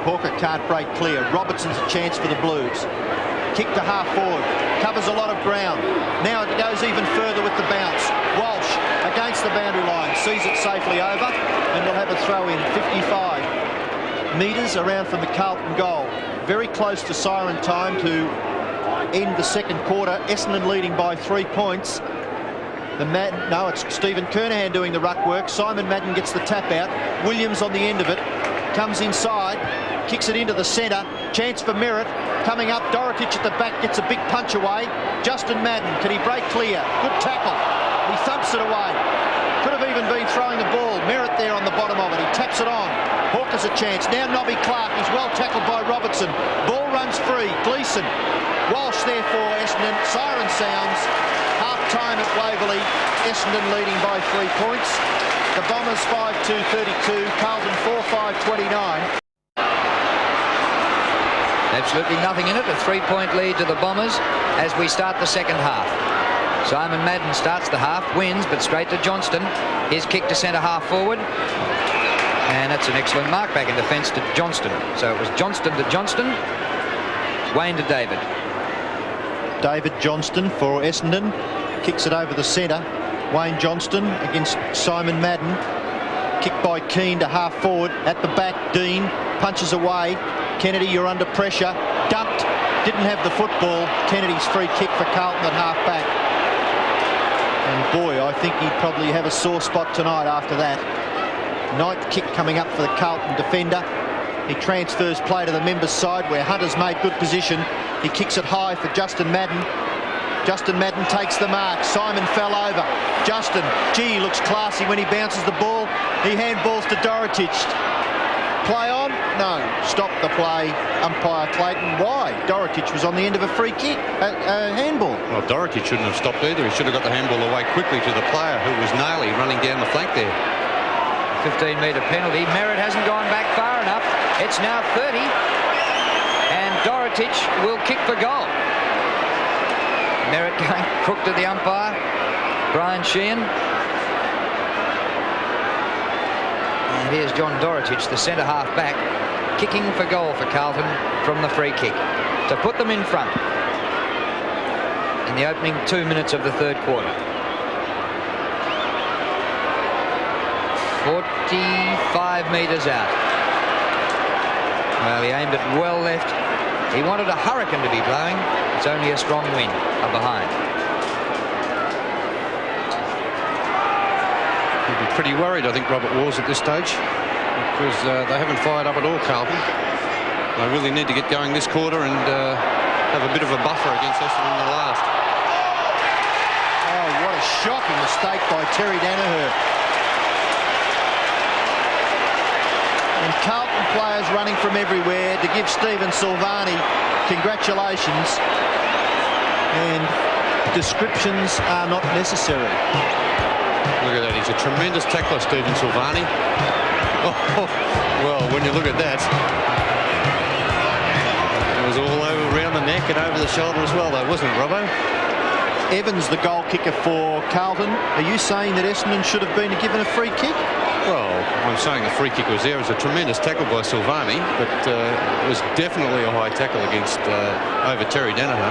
Hawker can't break clear. Robertson's a chance for the Blues. Kick to half forward. Covers a lot of ground. Now it goes even further with the bounce. Walsh against the boundary line. Sees it safely over. And we'll have a throw in. 55 metres around from the Carlton goal. Very close to siren time to end the second quarter. Essendon leading by 3 points. No, it's Stephen Kernahan doing the ruck work. Simon Madden gets the tap out. Williams on the end of it. Comes inside. Kicks it into the centre. Chance for Merritt. Coming up, Dorotich at the back gets a big punch away. Justin Madden, can he break clear? Good tackle. He thumps it away. Could have even been throwing the ball. Merritt there on the bottom of it. He taps it on. Hawker's a chance. Now Nobby Clark. He's well tackled by Robertson. Ball runs free. Gleeson. Walsh there for Essendon. Siren sounds. Half time at Waverley. Essendon leading by 3 points. The Bombers 5-2-32. Carlton 4-5-29. Absolutely nothing in it. A 3-point lead to the Bombers as we start the second half. Simon Madden starts the half, wins, but straight to Johnston. His kick to centre half forward. And that's an excellent mark back in defence to Johnston. So it was Johnston to Johnston. Wayne to David. David Johnston for Essendon. Kicks it over the centre. Wayne Johnston against Simon Madden. Kick by Keane to half forward. At the back, Dean punches away. Kennedy, you're under pressure. Dumped. Didn't have the football. Kennedy's free kick for Carlton at half back. And boy, I think he'd probably have a sore spot tonight after that. 9th kick coming up for the Carlton defender. He transfers play to the members' side where Hunter's made good position. He kicks it high for Justin Madden. Justin Madden takes the mark. Simon fell over. Justin, gee, he looks classy when he bounces the ball. He handballs to Dorotich. Play on? No. Stop the play. Umpire Clayton. Why? Dorotich was on the end of a free kick. Handball. Well, Dorotich shouldn't have stopped either. He should have got the handball away quickly to the player who was Naily running down the flank there. 15-metre penalty. Merritt hasn't gone back far enough. It's now 30. And Dorotich will kick for goal. Merritt going crook to the umpire. Brian Sheehan. And here's John Dorotich, the centre half back, kicking for goal for Carlton from the free kick to put them in front in the opening 2 minutes of the third quarter. 45 metres out. Well, he aimed it well left. He wanted a hurricane to be blowing. It's only a strong wind up behind. He'll be pretty worried, I think, Robert Wars at this stage, because they haven't fired up at all, Carlton. They really need to get going this quarter and have a bit of a buffer against Essendon in the last. Oh, what a shocking mistake by Terry Danaher. And Carlton running from everywhere to give Stephen Silvani congratulations, and descriptions are not necessary. Look at that. He's a tremendous tackler, Stephen Silvani. Oh, well, when you look at that, it was all over around the neck and over the shoulder as well, though, wasn't it, Robbo? Evans, the goal kicker for Carlton. Are you saying that Essendon should have been given a free kick? Well, I'm saying the free kick was there. It was a tremendous tackle by Silvani, but it was definitely a high tackle against over Terry Danaher.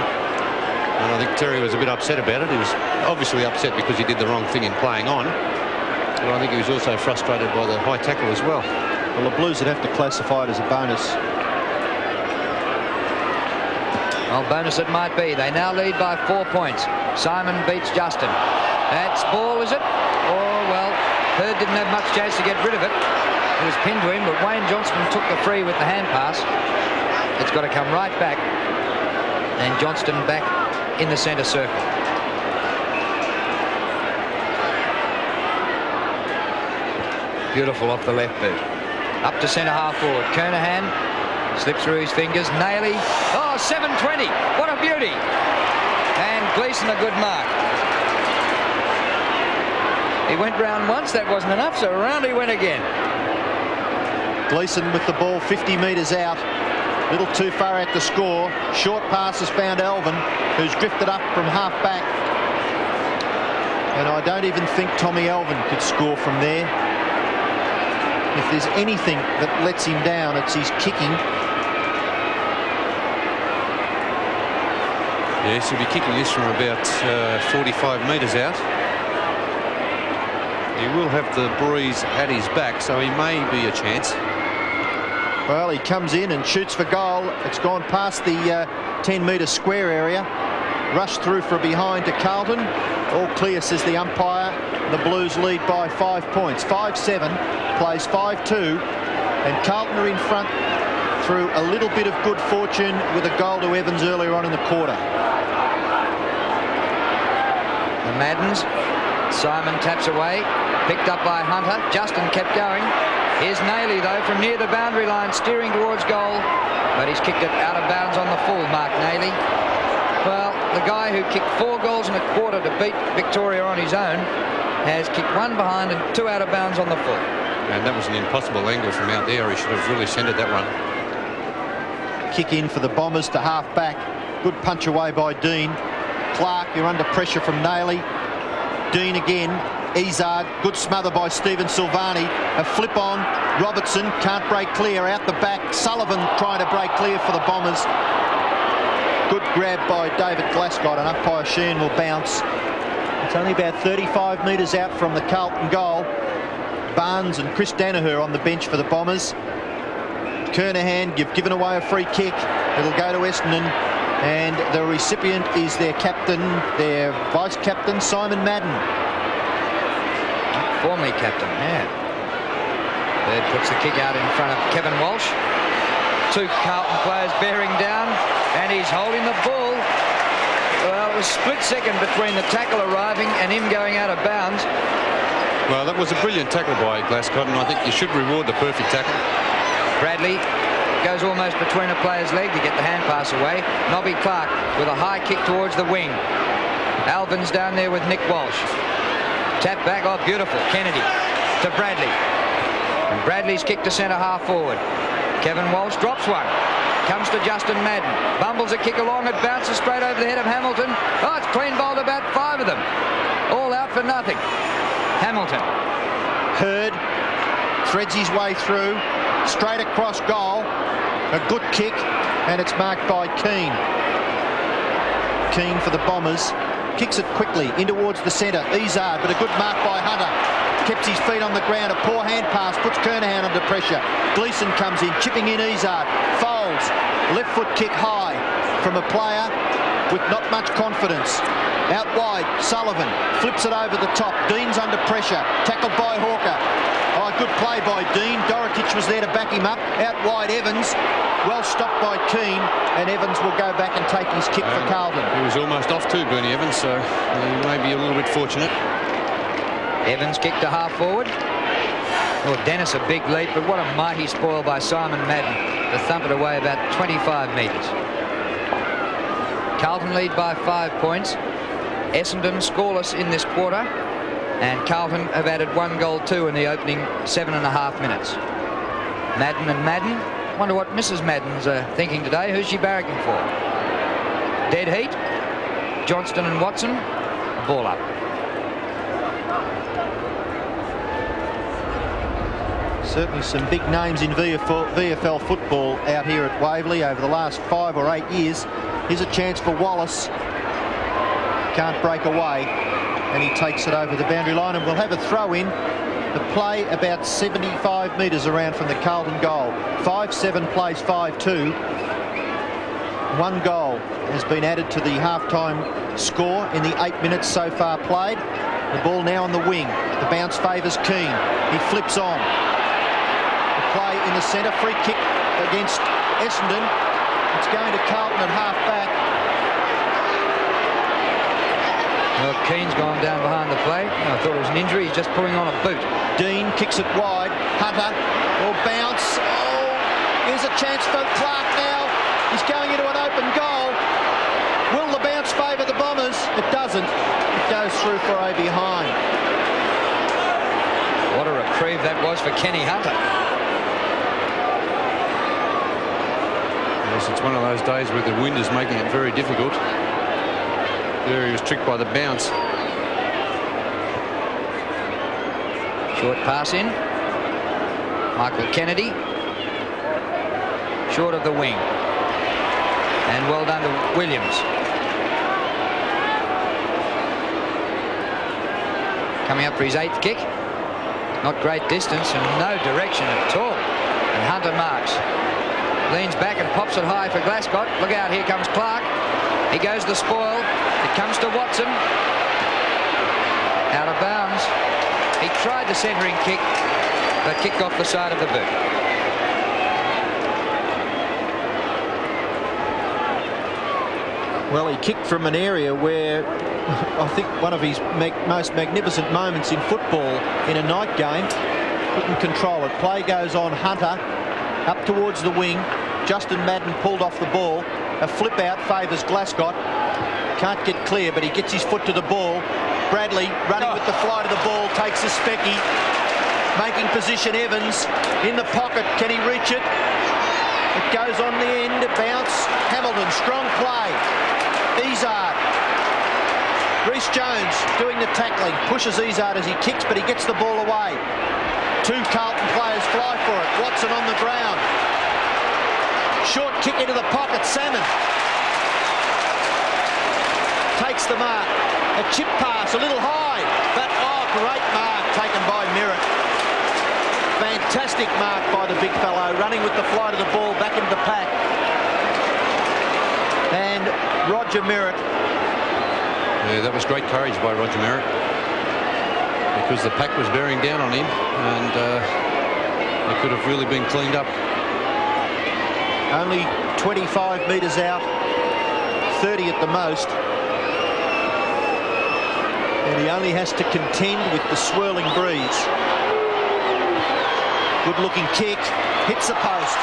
And I think Terry was a bit upset about it. He was obviously upset because he did the wrong thing in playing on. But I think he was also frustrated by the high tackle as well. Well, the Blues would have to classify it as a bonus. Well, bonus it might be. They now lead by 4 points. Simon beats Justin. That's ball, is it? Oh, well, Hurd didn't have much chance to get rid of it. It was pinned to him, but Wayne Johnston took the free with the hand pass. It's got to come right back. And Johnston back in the centre circle. Beautiful off the left boot. Up to centre half forward. Kernahan slips through his fingers. Nailey. Oh, 7:20. What a beauty. And Gleeson a good mark. He went round once. That wasn't enough, so round he went again. Gleeson with the ball 50 metres out. Little too far out to score. Short pass has found Alvin, who's drifted up from half back. And I don't even think Tommy Alvin could score from there. If there's anything that lets him down, it's his kicking. Yes, he'll be kicking this from about 45 metres out. He will have the breeze at his back, so he may be a chance. Well, he comes in and shoots for goal. It's gone past the 10-metre square area. Rushed through for a behind to Carlton. All clear, says the umpire. The Blues lead by 5 points. 5-7, plays 5-2. And Carlton are in front through a little bit of good fortune with a goal to Evans earlier on in the quarter. The Maddens. Simon taps away. Picked up by Hunter. Justin kept going. Here's Nailey, though, from near the boundary line, steering towards goal. But he's kicked it out of bounds on the full, Mark Nailey. Well, the guy who kicked 4 goals and a quarter to beat Victoria on his own has kicked 1 behind and 2 out of bounds on the full. And that was an impossible angle from out there. He should have really centred that one. Kick in for the Bombers to half back. Good punch away by Dean. Clark, you're under pressure from Nailey. Dean again. Izard, good smother by Stephen Silvani. A flip on. Robertson can't break clear. Out the back. Sullivan trying to break clear for the Bombers. Good grab by David Glasgow, and umpire Sheehan will bounce. It's only about 35 metres out from the Carlton goal. Barnes and Chris Danaher on the bench for the Bombers. Kernahan, you've given away a free kick. It'll go to Essendon, and the recipient is their captain, their vice-captain, Simon Madden. Formerly captain, yeah. Bird puts the kick out in front of Kevin Walsh. 2 Carlton players bearing down, and he's holding the ball. Well, it was a split second between the tackle arriving and him going out of bounds. Well, that was a brilliant tackle by Glasgow, and I think you should reward the perfect tackle. Bradley goes almost between a player's leg to get the hand pass away. Nobby Clark with a high kick towards the wing. Alvin's down there with Nick Walsh. Tap back, oh beautiful, Kennedy to Bradley. And Bradley's kick to centre half forward. Kevin Walsh drops one. Comes to Justin Madden. Bumbles a kick along, it bounces straight over the head of Hamilton. Oh, it's clean bowled about 5 of them. All out for nothing. Hamilton. Hurd threads his way through. Straight across goal. A good kick, and it's marked by Keane. Keane for the Bombers. Kicks it quickly in towards the centre. Izard, but a good mark by Hunter. Keeps his feet on the ground. A poor hand pass puts Kernahan under pressure. Gleeson comes in, chipping in Izard. Folds. Left foot kick high from a player with not much confidence. Out wide, Sullivan flips it over the top. Dean's under pressure. Tackled by Hawker. Oh, good play by Dean. Dorotich was there to back him up. Out wide, Evans. Well stopped by Keane, and Evans will go back and take his kick for Carlton. He was almost off too, Bernie Evans, so he may be a little bit fortunate. Evans kick to half forward. Well, Dennis a big lead, but what a mighty spoil by Simon Madden to thump it away about 25 metres. Carlton lead by 5 points. Essendon scoreless in this quarter, and Carlton have added 1 goal too in the opening 7.5 minutes. Madden and Madden. Wonder what Mrs. Madden's thinking today. Who's she barracking for? Dead heat. Johnston and Watson. Ball up. Certainly some big names in VFL football out here at Waverley over the last 5 or 8 years. Here's a chance for Wallace. Can't break away, and he takes it over the boundary line, and we'll have a throw in. The play about 75 metres around from the Carlton goal. 5-7 plays 5-2. 1 goal has been added to the half-time score in the 8 minutes so far played. The ball now on the wing. The bounce favours Keane. He flips on. The play in the centre. Free kick against Essendon. It's going to Carlton at half-back. Well, Keane's gone down behind the play. I thought it was an injury. He's just pulling on a boot. Dean kicks it wide. Hunter will bounce. Oh, here's a chance for Clark now. He's going into an open goal. Will the bounce favour the Bombers? It doesn't. It goes through for a behind. What a reprieve that was for Kenny Hunter. Yes, it's one of those days where the wind is making it very difficult. There he was tricked by the bounce. Short pass in. Michael Kennedy. Short of the wing. And well done to Williams. Coming up for his 8th kick. Not great distance and no direction at all. And Hunter marks. Leans back and pops it high for Glascott. Look out, here comes Clark. He goes the spoil. It comes to Watson. Out of bounds. He tried the centering kick, but kicked off the side of the boot. Well, he kicked from an area where I think one of his most magnificent moments in football in a night game. Couldn't control it. Play goes on. Hunter up towards the wing. Justin Madden pulled off the ball. A flip out favours Glascott. Can't get clear, but he gets his foot to the ball. Bradley running with the flight of the ball, takes a specky. Making position Evans in the pocket. Can he reach it? It goes on the end. Bounce. Hamilton, strong play. Izard. Reece Jones doing the tackling. Pushes Izard as he kicks, but he gets the ball away. 2 Carlton players fly for it. Watson on the ground. Short kick into the pocket. Salmon takes the mark. A chip pass, a little high, but great mark taken by Merritt. Fantastic mark by the big fellow, running with the flight of the ball back into the pack. And Roger Merritt. Yeah, that was great courage by Roger Merritt, because the pack was bearing down on him, and it could have really been cleaned up. Only 25 metres out, 30 at the most. And he only has to contend with the swirling breeze. Good looking kick, hits the post.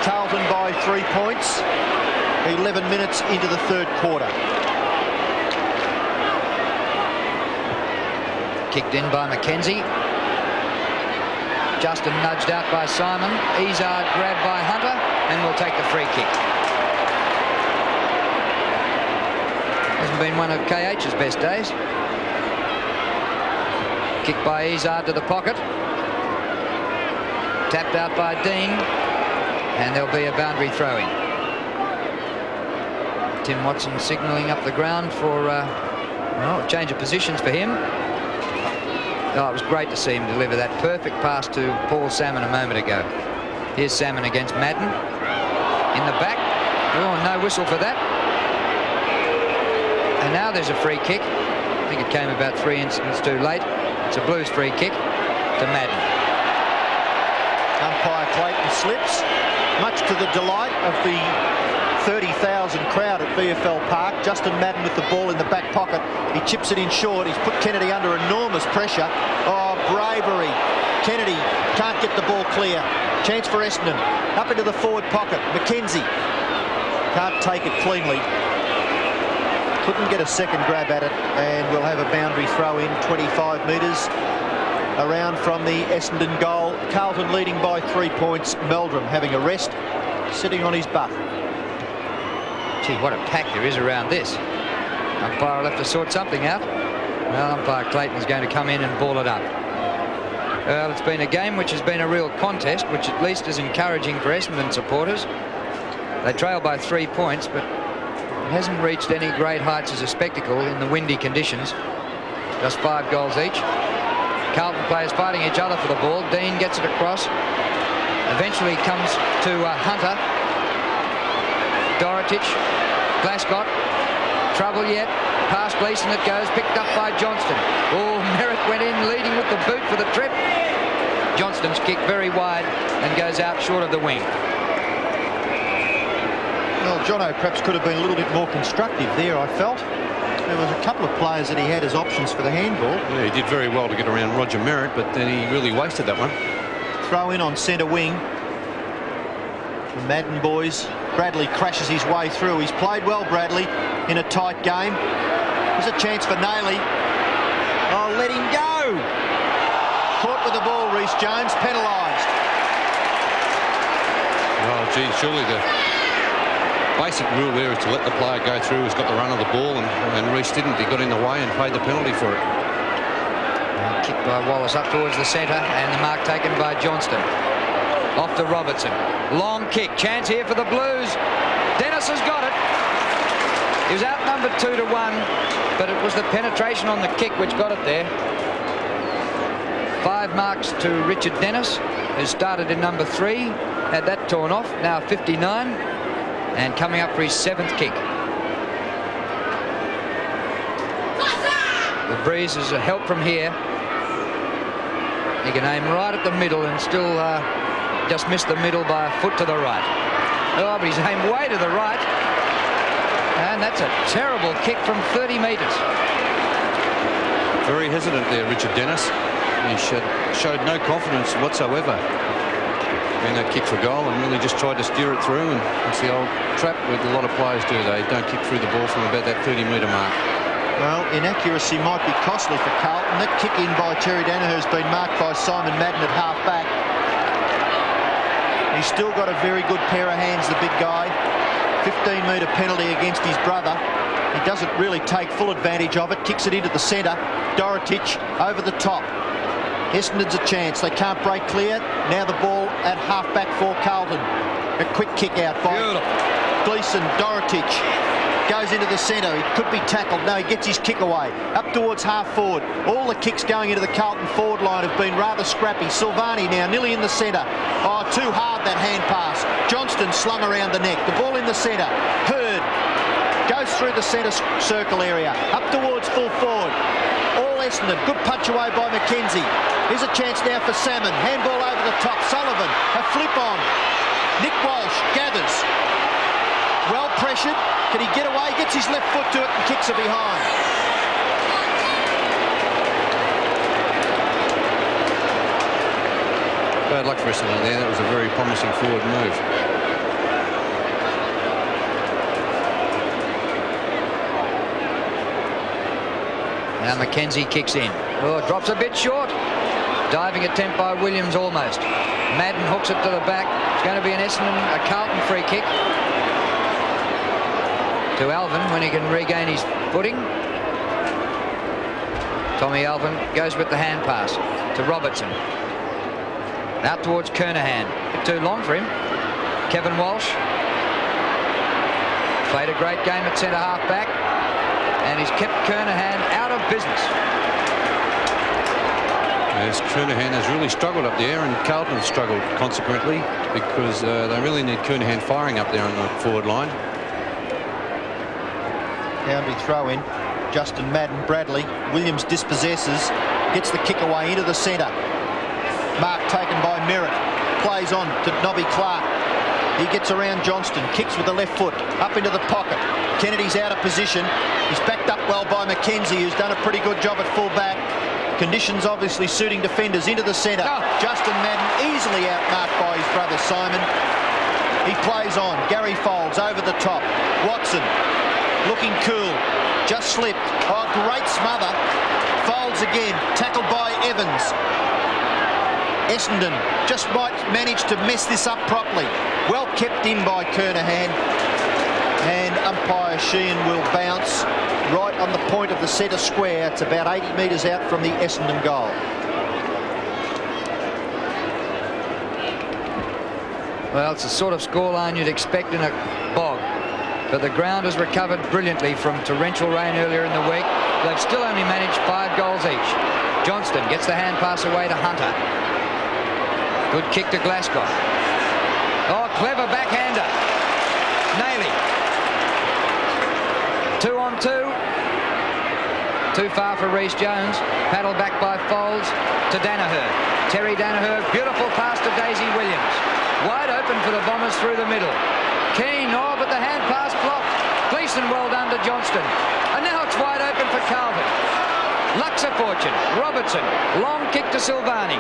Carlton by 3 points, 11 minutes into the 3rd quarter. Kicked in by Mackenzie. Justin nudged out by Simon. Izard grabbed by Hunter, and will take the free kick. Hasn't been one of KH's best days. Kick by Izard to the pocket. Tapped out by Dean, and there'll be a boundary throw-in. Tim Watson signalling up the ground for a change of positions for him. Oh, it was great to see him deliver that perfect pass to Paul Salmon a moment ago. Here's Salmon against Madden. In the back. Oh, no whistle for that. And now there's a free kick. I think it came about 3 instants too late. It's a Blues free kick to Madden. Umpire Clayton slips, much to the delight of the 30,000 crowd at VFL Park. Justin Madden with the ball in the back pocket. He chips it in short. He's put Kennedy under enormous pressure. Oh, bravery. Kennedy can't get the ball clear. Chance for Essendon. Up into the forward pocket. McKenzie can't take it cleanly. Couldn't get a second grab at it, and we'll have a boundary throw in 25 metres around from the Essendon goal. Carlton leading by 3 points. Meldrum having a rest, sitting on his butt. Gee, what a pack there is around this. Umpire will have to sort something out. Well, umpire Clayton's going to come in and ball it up. Well, it's been a game which has been a real contest, which at least is encouraging for Essendon supporters. They trail by 3 points, but it hasn't reached any great heights as a spectacle in the windy conditions. Just 5 goals each. Carlton players fighting each other for the ball. Dean gets it across. Eventually comes to Hunter. Dorotich. Glascott. Trouble yet. Past Gleeson it goes. Picked up by Johnston. Oh, Merritt went in leading with the boot for the trip. Johnston's kick very wide and goes out short of the wing. Well, Jono perhaps could have been a little bit more constructive there, I felt. There was a couple of players that he had as options for the handball. Yeah, he did very well to get around Roger Merritt, but then he really wasted that one. Throw in on centre wing. The Madden boys. Bradley crashes his way through. He's played well, Bradley, in a tight game. There's a chance for Nailey. Oh, let him go. Caught with the ball, Reece Jones, penalised. Oh, gee, surely the basic rule there is to let the player go through who's got the run of the ball, and Reece didn't. He got in the way and paid the penalty for it. Kick by Wallace up towards the centre, and the mark taken by Johnston. Off to Robertson. Long kick. Chance here for the Blues. Dennis has got it. He was outnumbered 2-1, but it was the penetration on the kick which got it there. 5 marks to Richard Dennis, who started in number 3. Had that torn off. Now 59. And coming up for his 7th kick. The breeze is a help from here. He can aim right at the middle and still just miss the middle by a foot to the right. Oh, but he's aimed way to the right. And that's a terrible kick from 30 metres. Very hesitant there, Richard Dennis. He showed no confidence whatsoever in that kick for goal, and really just tried to steer it through, and it's the old trap that a lot of players do. They don't kick through the ball from about that 30-metre mark. Well, inaccuracy might be costly for Carlton. That kick in by Terry Danaher has been marked by Simon Madden at half-back. He's still got a very good pair of hands, the big guy. 15-metre penalty against his brother. He doesn't really take full advantage of it. Kicks it into the centre. Dorotich over the top. Essendon's a chance. They can't break clear. Now the ball at half-back for Carlton. A quick kick out by Gleeson. Dorotich goes into the centre. He could be tackled. No, he gets his kick away. Up towards half-forward. All the kicks going into the Carlton forward line have been rather scrappy. Silvani now nearly in the centre. Oh, too hard that hand pass. Johnston slung around the neck. The ball in the centre. Hurd goes through the centre circle area. Up towards full forward. All Essendon. Good punch away by McKenzie. Here's a chance now for Salmon. Handball over the top. Sullivan. A flip on. Nick Walsh gathers. Well pressured. Can he get away? Gets his left foot to it and kicks it behind. Bad luck for Essendon there. That was a very promising forward move. Now McKenzie kicks in. Oh, drops a bit short. Diving attempt by Williams almost. Madden hooks it to the back. It's going to be an Essendon, a Carlton free kick. To Alvin when he can regain his footing. Tommy Alvin goes with the hand pass to Robertson. Out towards Kernahan. A bit too long for him. Kevin Walsh. Played a great game at centre half back. And he's kept Kernahan out of business. Yes, Kernahan has really struggled up there, and Carlton have struggled consequently, because they really need Kernahan firing up there on the forward line. Boundary throw in. Justin Madden, Bradley. Williams dispossesses. Gets the kick away into the centre. Mark taken by Merritt. Plays on to Nobby Clark. He gets around Johnston, kicks with the left foot, up into the pocket. Kennedy's out of position. He's backed up well by McKenzie, who's done a pretty good job at full back. Conditions obviously suiting defenders. Into the centre. Justin Madden easily outmarked by his brother Simon. He plays on. Gary Folds over the top. Watson looking cool. Just slipped. Oh, great smother. Folds again. Tackled by Evans. Essendon just might manage to mess this up properly. Well kept in by Kernahan. And umpire Sheehan will bounce right on the point of the centre square. It's about 80 metres out from the Essendon goal. Well, it's the sort of scoreline you'd expect in a bog. But the ground has recovered brilliantly from torrential rain earlier in the week. They've still only managed 5 goals each. Johnston gets the hand pass away to Hunter. Good kick to Glasgow. Oh, clever backhander. Nailey. 2 on 2. Too far for Rhys Jones. Paddled back by Folds to Danaher. Terry Danaher, beautiful pass to Daisy Williams. Wide open for the Bombers through the middle. Keane, oh, but the hand pass blocked. Gleeson well done to Johnston. And now it's wide open for Carlton. Luxor fortune. Robertson, long kick to Silvani.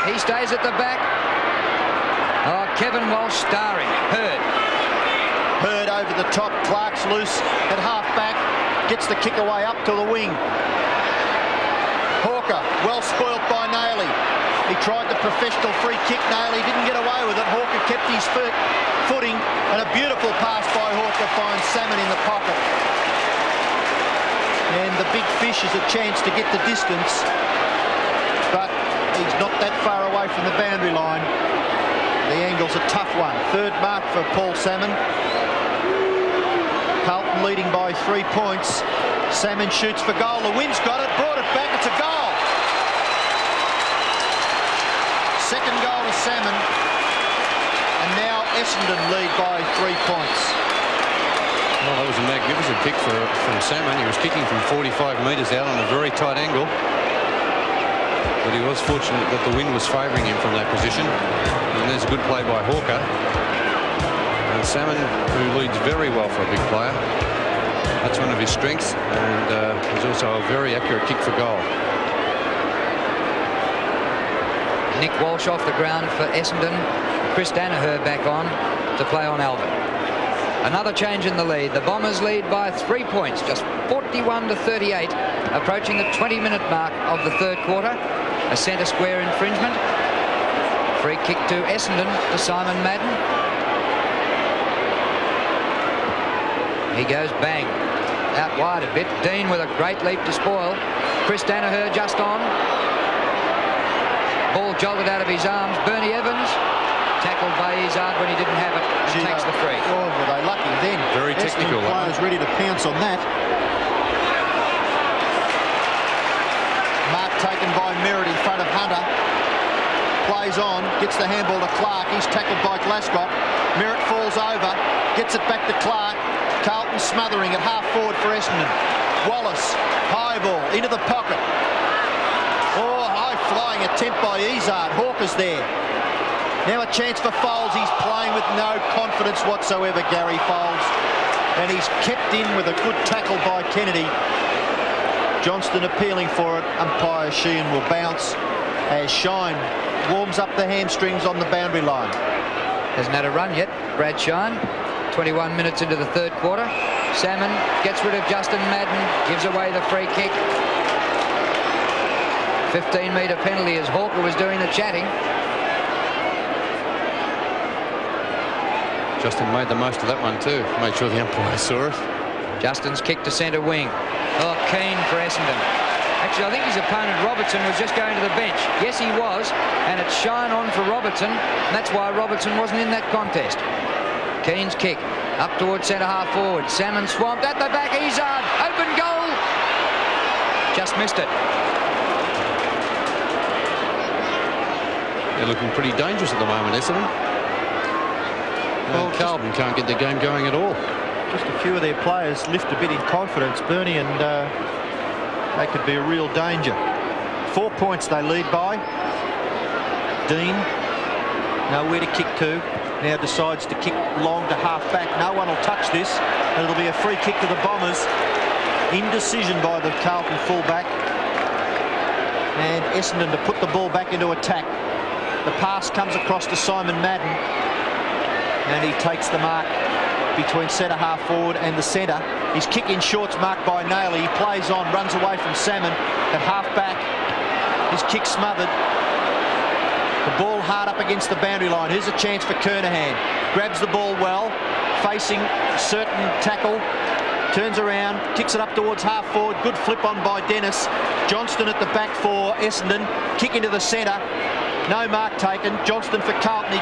He stays at the back. Oh, Kevin Walsh starring. Hurd over the top. Clark's loose at half back. Gets the kick away up to the wing. Hawker, well spoilt by Nailey. He tried the professional free kick. Nailey didn't get away with it. Hawker kept his footing, and a beautiful pass by Hawker finds Salmon in the pocket. And the big fish has a chance to get the distance, but he's not that far away from the boundary line. The angle's a tough one. Third mark for Paul Salmon. Carlton leading by 3 points. Salmon shoots for goal. The wind's got it, brought it back. It's a goal. Second goal to Salmon. And now Essendon lead by 3 points. Well, that was a magnificent kick from Salmon. He was kicking from 45 metres out on a very tight angle. But he was fortunate that the wind was favouring him from that position. And there's a good play by Hawker. And Salmon, who leads very well for a big player. That's one of his strengths. And he's also a very accurate kick for goal. Nick Walsh off the ground for Essendon. Chris Danaher back on to play on Alvin. Another change in the lead. The Bombers lead by 3 points, just 41-38, approaching the 20-minute mark of the third quarter. A centre square infringement. Free kick to Essendon to Simon Madden. He goes bang. Out wide a bit. Dean with a great leap to spoil. Chris Danaher just on. Ball jolted out of his arms. Bernie Evans tackled by Izzard when he didn't have it. And takes the free. Oh, were they lucky then? Very technical. Players ready to pounce on that. Mark taken by Merritt in front of Hunter. Plays on, gets the handball to Clark. He's tackled by Glasgow. Merritt falls over, gets it back to Clark. Carlton smothering at half forward for Essendon. Wallace, high ball, into the pocket. Oh, high flying attempt by Izzard. Hawker's there. Now a chance for Folds. He's playing with no confidence whatsoever, Gary Folds. And he's kept in with a good tackle by Kennedy. Johnston appealing for it. Umpire Sheehan will bounce as Shine warms up the hamstrings on the boundary line. Hasn't had a run yet, Brad Shine. 21 minutes into the third quarter. Salmon gets rid of Justin Madden, gives away the free kick. 15-metre penalty as Hawker was doing the chatting. Justin made the most of that one too. Made sure the umpire saw it. Justin's kick to centre wing. Oh, Keane for Essendon. Actually, I think his opponent Robertson was just going to the bench. Yes, he was, and it's Shine on for Robertson, and that's why Robertson wasn't in that contest. Keane's kick up towards centre half forward. Salmon swamped at the back. Izzard, open goal. Just missed it. They're looking pretty dangerous at the moment, Essendon. Well, Carlton can't get the game going at all. Just a few of their players lift a bit in confidence, Bernie, and they could be a real danger. 4 points they lead by. Dean Nowhere to kick to. Now decides to kick long to half-back. No one will touch this. And it'll be a free kick to the Bombers. Indecision by the Carlton fullback. And Essendon to put the ball back into attack. The pass comes across to Simon Madden. And he takes the mark between centre half forward and the centre. His kick in short's marked by Naylor. He plays on, runs away from Salmon at half-back. His kick smothered. The ball hard up against the boundary line. Here's a chance for Kernahan. Grabs the ball well, facing certain tackle. Turns around, kicks it up towards half forward. Good flip on by Dennis. Johnston at the back for Essendon. Kick into the centre. No mark taken. Johnston for Carlton.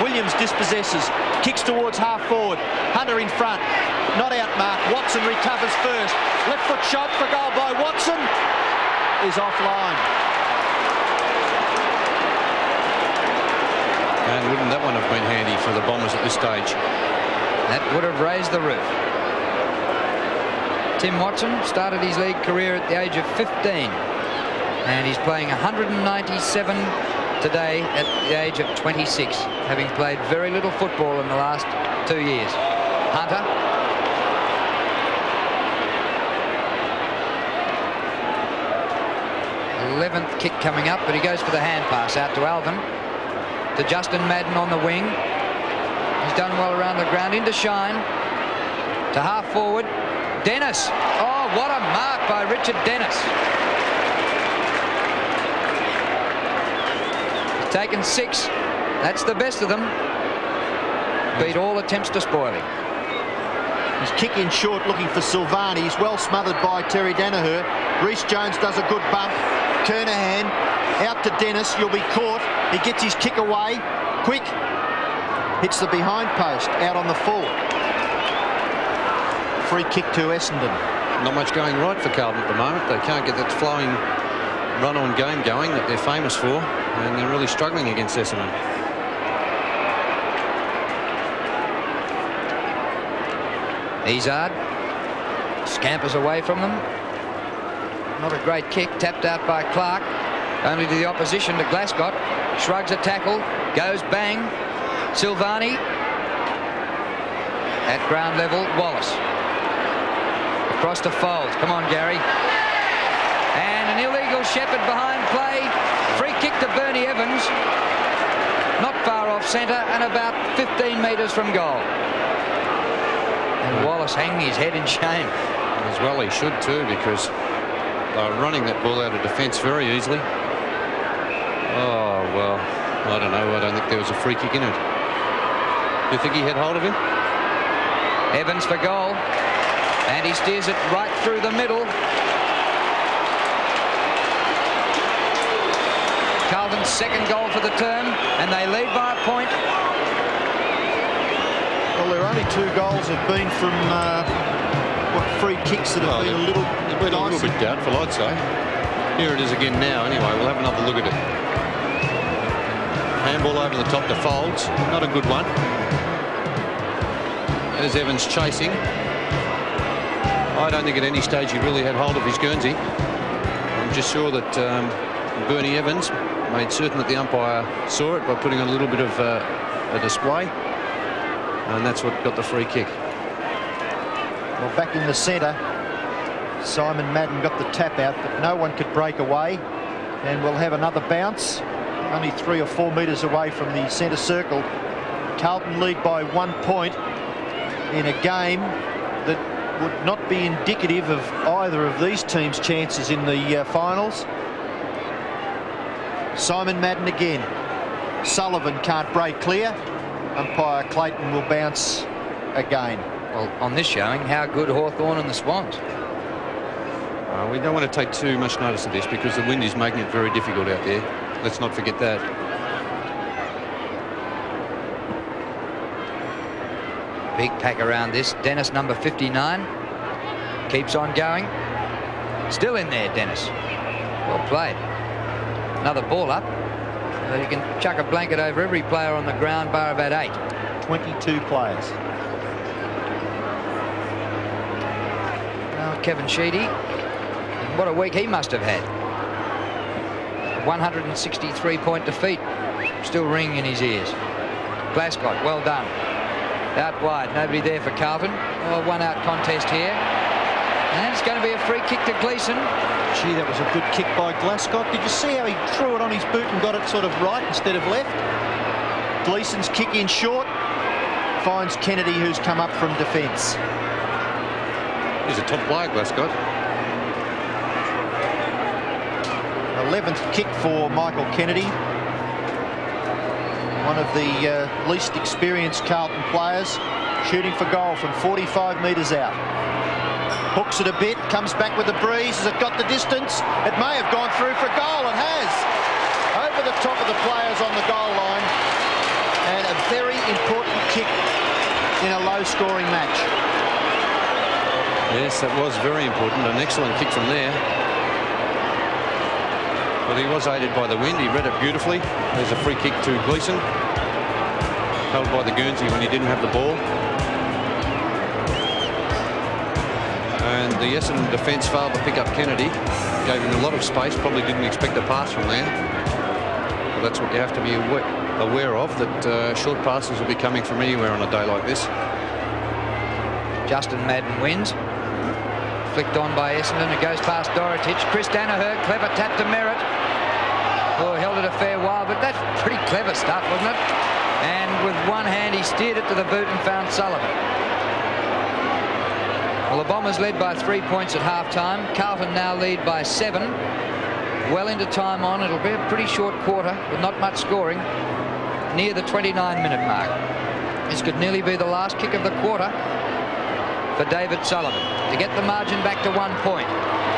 Williams dispossesses. Kicks towards half forward. Hunter in front. Not out mark. Watson recovers first. Left foot shot for goal by Watson. Is offline. And wouldn't that one have been handy for the Bombers at this stage? That would have raised the roof. Tim Watson started his league career at the age of 15. And he's playing 197 today at the age of 26, having played very little football in the last 2 years. Hunter. th kick coming up, but he goes for the hand pass out to Alvin. To Justin Madden on the wing. He's done well around the ground. Into Shine. To half forward. Dennis. Oh, what a mark by Richard Dennis. He's taken 6. That's the best of them. Beat all attempts to spoil him. He's kicking short, looking for Silvani. He's well smothered by Terry Danaher. Rhys Jones does a good bump. Kernahan out to Dennis. You'll be caught. He gets his kick away. Quick. Hits the behind post. Out on the full. Free kick to Essendon. Not much going right for Carlton at the moment. They can't get that flowing run-on game going that they're famous for. And they're really struggling against Essendon. Izard scampers away from them. Not a great kick, tapped out by Clark. Only to the opposition to Glasgow. Shrugs a tackle, goes bang. Silvani. At ground level, Wallace. Across to Fold. Come on, Gary. And an illegal Shepherd behind play. Free kick to Bernie Evans. Not far off centre and about 15 metres from goal. And Wallace hanging his head in shame. As well he should too, because they're running that ball out of defence very easily. Oh, well, I don't know. I don't think there was a free kick in it. Do you think he had hold of him? Evans for goal. And he steers it right through the middle. Carlton's second goal for the term, and they lead by a point. Well, their only 2 goals have been from free kicks that have been a little bit doubtful, I'd say. Here it is again now. Anyway, we'll have another look at it. Handball over the top to Folds. Not a good one. There's Evans chasing. I don't think at any stage he really had hold of his Guernsey. I'm just sure that Bernie Evans made certain that the umpire saw it by putting on a little bit of a display. And that's what got the free kick. Well, back in the centre, Simon Madden got the tap out, but no one could break away. And we'll have another bounce, only 3 or 4 metres away from the centre circle. Carlton lead by 1 point in a game that would not be indicative of either of these teams' chances in the finals. Simon Madden again. Sullivan can't break clear. Umpire Clayton will bounce again. Well, on this showing, how good Hawthorn and the Swans. We don't want to take too much notice of this because the wind is making it very difficult out there. Let's not forget that. Big pack around this. Dennis, number 59. Keeps on going. Still in there, Dennis. Well played. Another ball up. You can chuck a blanket over every player on the ground, bar about 8. 22 players. Now Kevin Sheedy. And what a week he must have had. 163-point defeat still ringing in his ears. Glasgow, well done. Out wide, nobody there for Carlton. Oh, one-out contest here. And it's going to be a free kick to Gleeson. Gee, that was a good kick by Glasgow. Did you see how he threw it on his boot and got it sort of right instead of left? Gleeson's kick in short finds Kennedy, who's come up from defence. He's a top player, Glasgow. 11th kick for Michael Kennedy. One of the least experienced Carlton players, shooting for goal from 45 metres out. Hooks it a bit, comes back with the breeze. Has it got the distance? It may have gone through for goal. It has. Over the top of the players on the goal line. And a very important kick in a low-scoring match. Yes, that was very important. An excellent kick from there. But he was aided by the wind. He read it beautifully. There's a free kick to Gleeson. Held by the Guernsey when he didn't have the ball. And the Essendon defence failed to pick up Kennedy. Gave him a lot of space. Probably didn't expect a pass from there. But that's what you have to be aware of, that short passes will be coming from anywhere on a day like this. Justin Madden wins. Flicked on by Essendon. It goes past Dorotich. Chris Danaher, clever tap to Merritt. Oh, held it a fair while, but that's pretty clever stuff, wasn't it? And with one hand, he steered it to the boot and found Sullivan. Well, the Bombers led by 3 points at half-time. Carlton now lead by 7. Well into time on. It'll be a pretty short quarter with not much scoring. Near the 29-minute mark. This could nearly be the last kick of the quarter for David Sullivan to get the margin back to 1 point.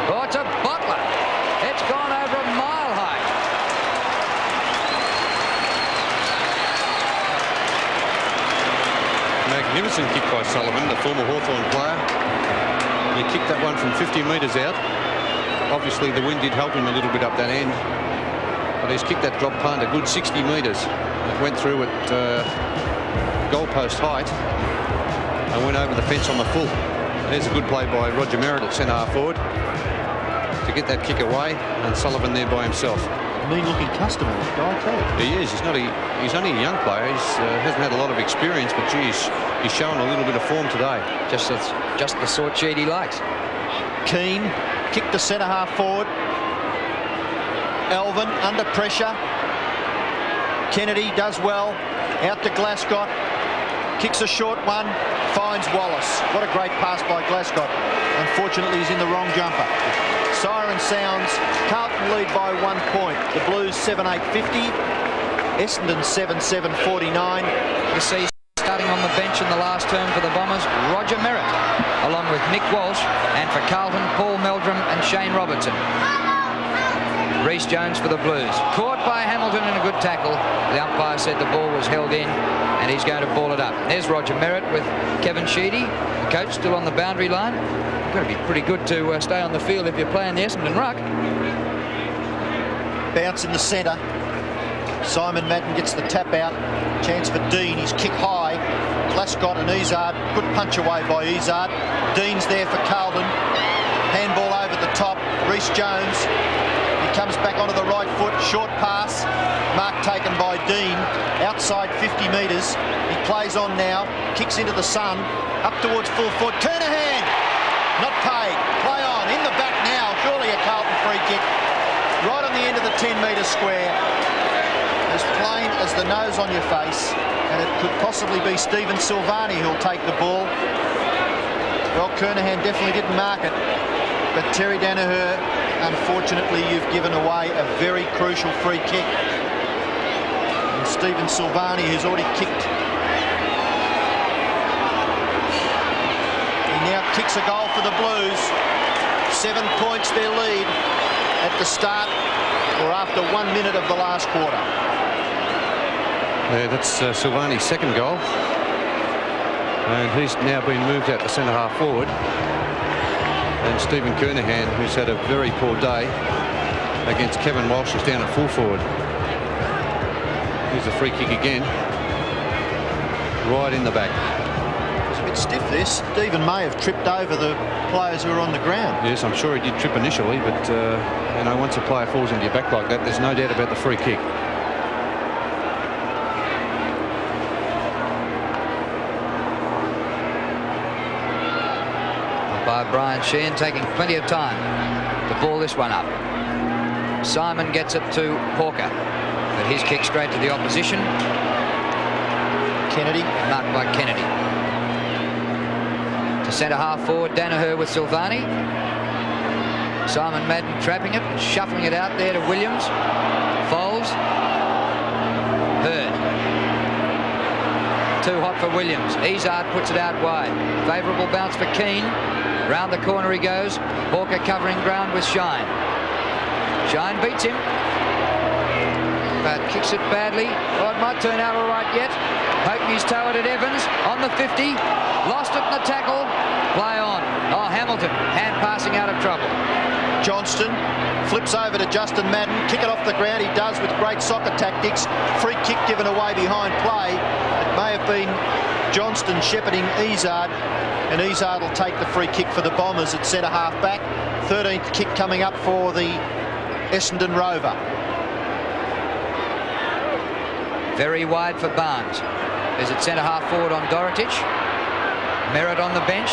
Oh, it's a bottler. It's gone over a mile high. Magnificent kick by Sullivan, the former Hawthorn player. He kicked that one from 50 metres out. Obviously, the wind did help him a little bit up that end. But he's kicked that drop punt a good 60 metres. It went through at goalpost height and went over the fence on the full. There's a good play by Roger Merritt at centre-half forward to get that kick away, and Sullivan there by himself. Mean-looking customer, this guy, I tell you. He is. He's only a young player. He hasn't had a lot of experience, but geez, he's showing a little bit of form today. Just the sort sheet he likes. Keane, kick to centre-half forward. Elvin under pressure. Kennedy does well. Out to Glasgow. Kicks a short one. Finds Wallace. What a great pass by Glasgow. Unfortunately, he's in the wrong jumper. Siren sounds. Carlton lead by 1 point. The Blues 7-8-50. Essendon 7-7-49. You see, starting on the bench in the last term for the Bombers, Roger Merritt, along with Nick Walsh, and for Carlton, Paul Meldrum and Shane Robertson. Rhys Jones for the Blues. Caught by Hamilton in a good tackle. The umpire said the ball was held in, and he's going to ball it up. There's Roger Merritt with Kevin Sheedy, the coach, still on the boundary line. You've got to be pretty good to stay on the field if you're playing the Essendon ruck. Bounce in the centre. Simon Madden gets the tap out. Chance for Dean. He's kick high. Glasgow and Izzard. Good punch away by Izzard. Dean's there for Carlton. Handball over the top. Rhys Jones. He comes back onto the right foot. Short pass. Mark taken by Dean. Outside 50 metres. He plays on now. Kicks into the sun. Up towards full foot. Kernahan. Not paid. Play on. In the back now. Surely a Carlton free kick. Right on the end of the 10-metre square. As plain as the nose on your face, and it could possibly be Stephen Silvani who'll take the ball. Well, Kernahan definitely didn't mark it, but Terry Danaher, unfortunately, you've given away a very crucial free kick. And Stephen Silvani, who's already kicked, he now kicks a goal for the Blues. 7 points their lead at the start or after 1 minute of the last quarter. Yeah, that's Silvani's second goal. And he's now been moved out to centre-half forward. And Stephen Kernahan, who's had a very poor day against Kevin Walsh, is down at full forward. Here's a free kick again. Right in the back. It's a bit bit stiff this. Stephen may have tripped over the players who are on the ground. Yes, I'm sure he did trip initially, but you know, once a player falls into your back like that, there's no doubt about the free kick. By Brian Sheehan, taking plenty of time to ball this one up. Simon gets it to Hawker, but his kick straight to the opposition. Kennedy. Marked by Kennedy. To centre half forward, Danaher with Silvani. Simon Madden trapping it and shuffling it out there to Williams. Foles. Hurd. Too hot for Williams. Izard puts it out wide. Favourable bounce for Keane. Round the corner he goes. Hawker covering ground with Shine. Shine beats him, but kicks it badly. Oh, it might turn out all right yet. Hopeney's toe it at Evans on the 50. Lost it in the tackle. Play on. Oh, Hamilton hand passing out of trouble. Johnston flips over to Justin Madden. Kick it off the ground. He does with great soccer tactics. Free kick given away behind play. It may have been Johnston shepherding Izard, and Izard will take the free kick for the Bombers at centre half back. 13th kick coming up for the Essendon Rover. Very wide for Barnes. Is it centre half forward on Dorotich? Merritt on the bench.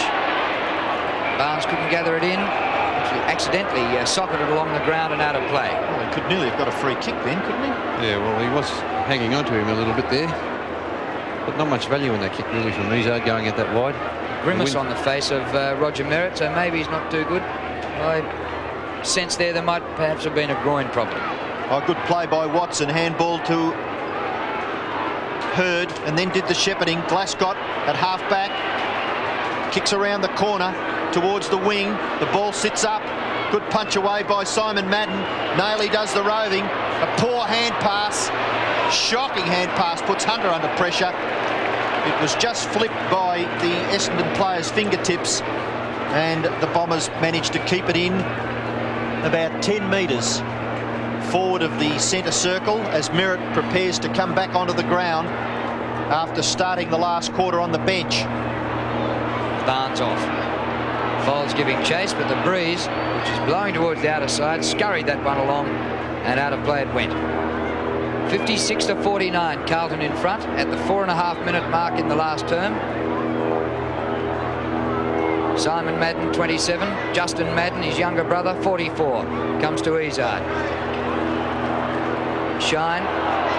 Barnes couldn't gather it in. Actually accidentally socketed along the ground and out of play. Well, he could nearly have got a free kick then, couldn't he? Yeah, well, he was hanging on to him a little bit there, but not much value in that kick really from Izard going at that wide. Grimace on the face of Roger Merritt, so maybe he's not too good. I sense there might perhaps have been a groin problem. Oh, good play by Watson. Handball to Hurd, and then did the shepherding. Glascott at half back. Kicks around the corner towards the wing. The ball sits up. Good punch away by Simon Madden. Nailey does the roving. A poor hand pass. Shocking hand pass. Puts Hunter under pressure. It was just flipped by the Essendon players' fingertips, and the Bombers managed to keep it in about 10 metres forward of the centre circle as Merritt prepares to come back onto the ground after starting the last quarter on the bench. Barnes off. Foles giving chase, but the breeze, which is blowing towards the outer side, scurried that one along, and out of play it went. 56-49, Carlton in front at the 4.5-minute mark in the last term. Simon Madden, 27. Justin Madden, his younger brother, 44. Comes to Izard. Shine.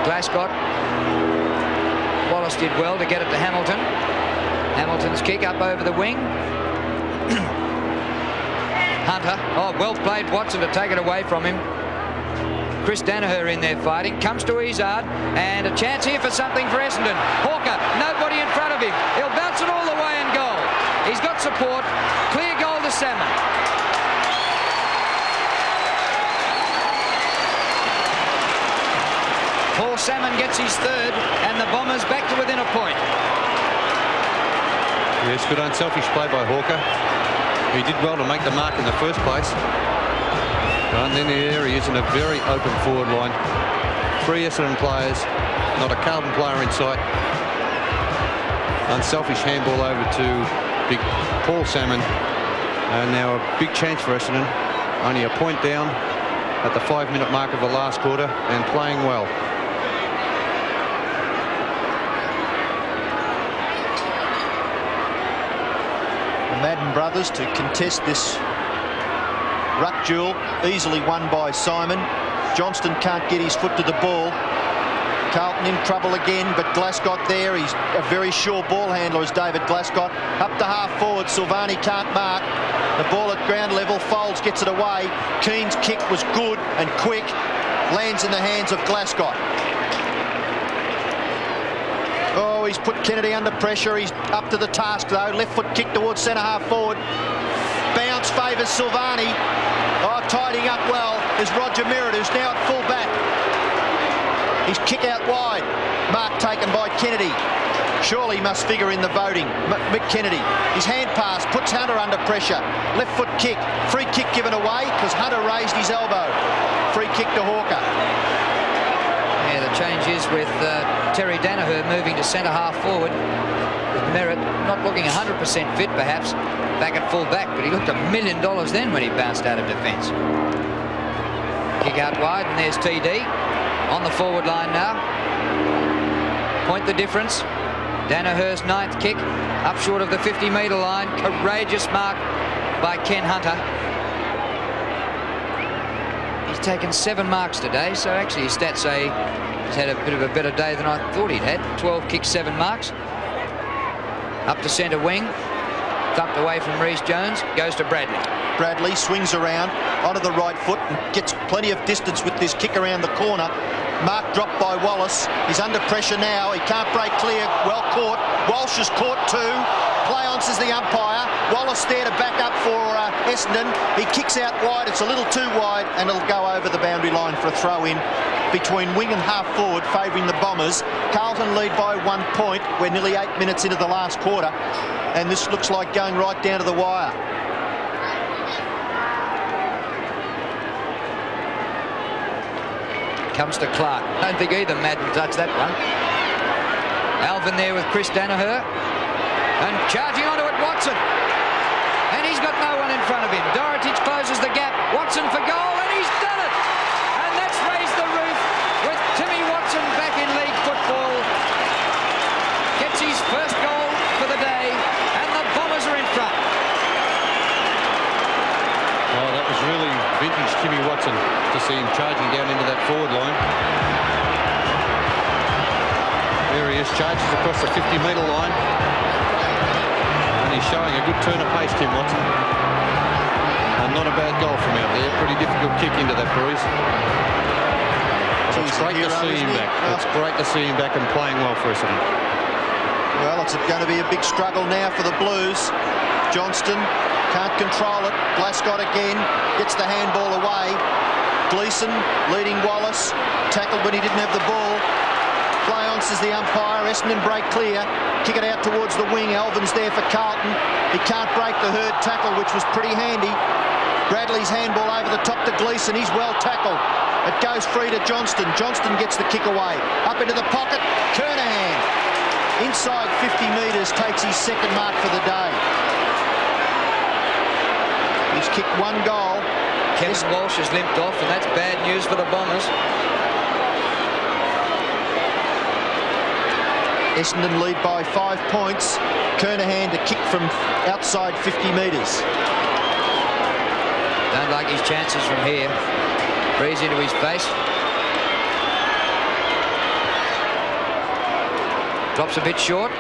Glascott. Wallace did well to get it to Hamilton. Hamilton's kick up over the wing. Hunter. Oh, well played Watson to take it away from him. Chris Danaher in there fighting. Comes to Izard. And a chance here for something for Essendon. Hawker. Nobody in front of him. He'll bounce it all the way and goal. He's got support. Clear goal to Salmon. Paul Salmon gets his third, and the Bombers back to within a point. Yes, good unselfish play by Hawker. He did well to make the mark in the first place. And then there he is in a very open forward line. 3 Essendon players, not a Carlton player in sight. Unselfish handball over to big Paul Salmon, and now a big chance for Essendon. Only a point down at the 5-minute mark of the last quarter, and playing well. The Madden brothers to contest this ruck duel, easily won by Simon. Johnston can't get his foot to the ball. Carlton in trouble again, but Glascott there. He's a very sure ball handler, is David Glascott. Up to half forward, Silvani can't mark. The ball at ground level, Foles gets it away. Keane's kick was good and quick. Lands in the hands of Glascott. Oh, he's put Kennedy under pressure. He's up to the task though. Left foot kick towards centre half forward. Bounce favours Silvani. Oh, tidying up well is Roger Merritt, who's now at full back. His kick out wide. Mark taken by Kennedy. Surely must figure in the voting. McKennedy. His hand pass puts Hunter under pressure. Left foot kick. Free kick given away because Hunter raised his elbow. Free kick to Hawker. Yeah, the change is with Terry Danaher moving to centre half forward. with Merritt not looking 100% fit perhaps back at full back, but he looked $1 million then when he bounced out of defence. Kick out wide, and there's TD on the forward line now. Point the difference. Danaher's 9th kick, up short of the 50-metre line. Courageous mark by Ken Hunter. He's taken 7 marks today, so actually his stats say he's had a bit of a better day than I thought he'd had. 12 kicks, 7 marks. Up to centre wing, tucked away from Rhys Jones, goes to Bradley. Bradley swings around onto the right foot and gets plenty of distance with this kick around the corner. Mark dropped by Wallace. He's under pressure now. He can't break clear. Well caught. Walsh is caught too. Play on, says the umpire. Wallace there to back up for Essendon. He kicks out wide. It's a little too wide, and it'll go over the boundary line for a throw-in between wing and half forward, favouring the Bombers. Carlton lead by 1 point. We're nearly 8 minutes into the last quarter, and this looks like going right down to the wire. Comes to Clark. I don't think either Madden touched that one. Alvin there with Chris Danaher. And charging onto it, Watson. And he's got no one in front of him. Dorotage closes the gap. Watson for goal, and he's done it. And that's raised the roof with Timmy Watson back in league football. Gets his first goal for the day, and the Bombers are in front. Oh, that was really vintage Timmy Watson to see him charging down into that forward line. There he is, charges across the 50-metre line. And he's showing a good turn of pace, Tim Watson. And not a bad goal from out there. Pretty difficult kick into that bruise. It's great to see him back. It's great to see him back and playing well for Essendon. Well, it's going to be a big struggle now for the Blues. Johnston can't control it. Glasgow again gets the handball away. Gleeson leading Wallace. Tackled when he didn't have the ball. Play on, says the umpire. Essendon break clear. Kick it out towards the wing. Alvin's there for Carlton. He can't break the Hurd tackle, which was pretty handy. Bradley's handball over the top to Gleeson. He's well tackled. It goes free to Johnston. Johnston gets the kick away. Up into the pocket. Kernahan. Inside 50 metres, takes his 2nd mark for the day. He's kicked 1 goal. Kevin Walsh has limped off, and that's bad news for the Bombers. Essendon lead by 5 points. Kernahan to kick from outside 50 metres. Don't like his chances from here. Breeze into his face. Drops a bit short.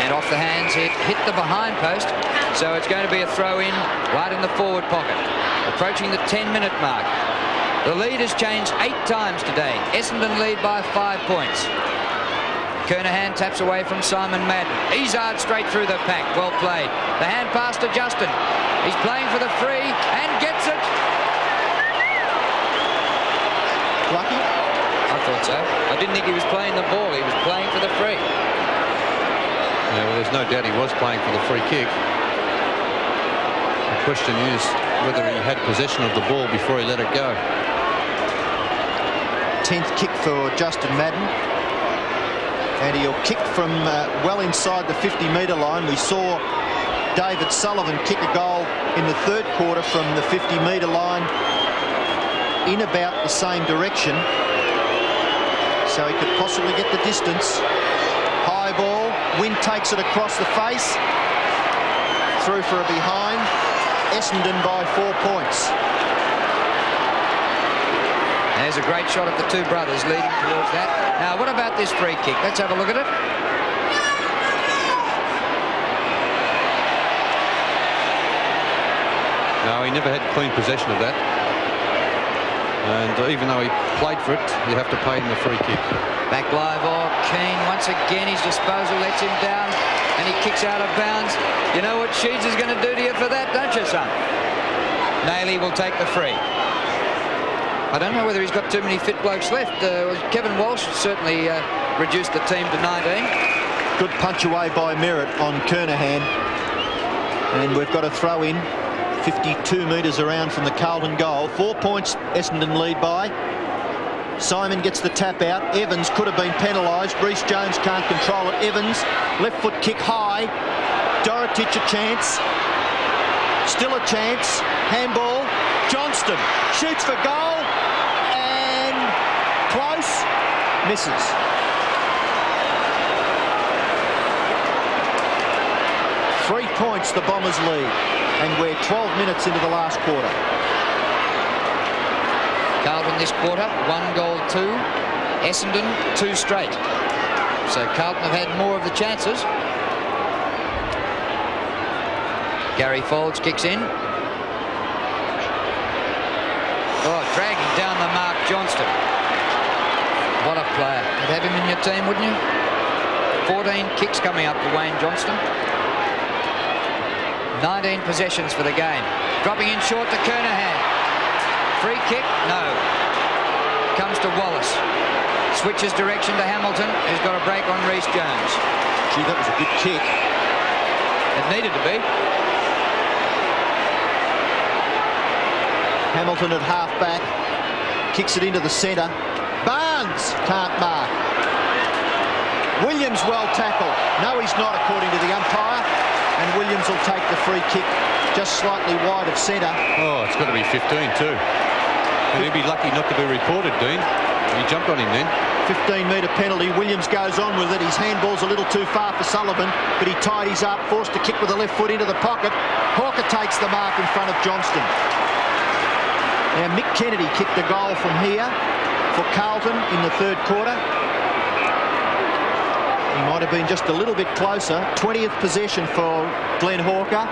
And off the hands, hit the behind post. So it's going to be a throw-in right in the forward pocket. Approaching the 10-minute mark. The lead has changed 8 times today. Essendon lead by 5 points. Kernahan taps away from Simon Madden. Izzard straight through the pack. Well played. The hand pass to Justin. He's playing for the free and gets it. Lucky? I thought so. I didn't think he was playing the ball. He was playing for the free. Yeah, well, there's no doubt he was playing for the free kick. The question is whether he had possession of the ball before he let it go. 10th kick for Justin Madden. And he'll kick from well inside the 50-metre line. We saw David Sullivan kick a goal in the 3rd quarter from the 50-metre line in about the same direction. So he could possibly get the distance. High ball. Wynn takes it across the face. Through for a behind. Essendon by 4 points. There's a great shot of the 2 brothers leading towards that. Now, what about this free kick? Let's have a look at it. No, he never had clean possession of that. And even though he played for it, you have to pay him the free kick. Back live, Keane. Once again, his disposal lets him down, and he kicks out of bounds. You know what Sheeds is going to do to you for that, don't you, son? Nailey will take the free. I don't know whether he's got too many fit blokes left. Kevin Walsh certainly reduced the team to 19. Good punch away by Merritt on Kernahan. And we've got a throw in 52 metres around from the Carlton goal. 4 points Essendon lead by. Simon gets the tap out. Evans could have been penalised. Reece Jones can't control it. Evans, left foot kick high. Dorotic a chance. Still a chance. Handball. Johnston shoots for goal. And close. Misses. Three points the Bombers lead. And we're 12 minutes into the last quarter. Carlton this quarter, 1 goal 2. Essendon 2 straight. So Carlton have had more of the chances. Gary Folds kicks in. Oh, dragging down the mark, Johnston. What a player. You'd have him in your team, wouldn't you? 14 kicks coming up for Wayne Johnston. 19 possessions for the game. Dropping in short to Kernahan. Free kick? No. Comes to Wallace. Switches direction to Hamilton, who's got a break on Reece Jones. Gee, that was a good kick. It needed to be. Hamilton at half-back. Kicks it into the centre. Barnes can't mark. Williams well tackled. No, he's not, according to the umpire. And Williams will take the free kick just slightly wide of centre. Oh, it's got to be 15 too. And he'd be lucky not to be reported, Dean. He jumped on him then. 15-metre penalty. Williams goes on with it. His handball's a little too far for Sullivan, but he tidies up, forced to kick with the left foot into the pocket. Hawker takes the mark in front of Johnston. Now Mick Kennedy kicked the goal from here for Carlton in the third quarter. He might have been just a little bit closer. 20th possession for Glenn Hawker.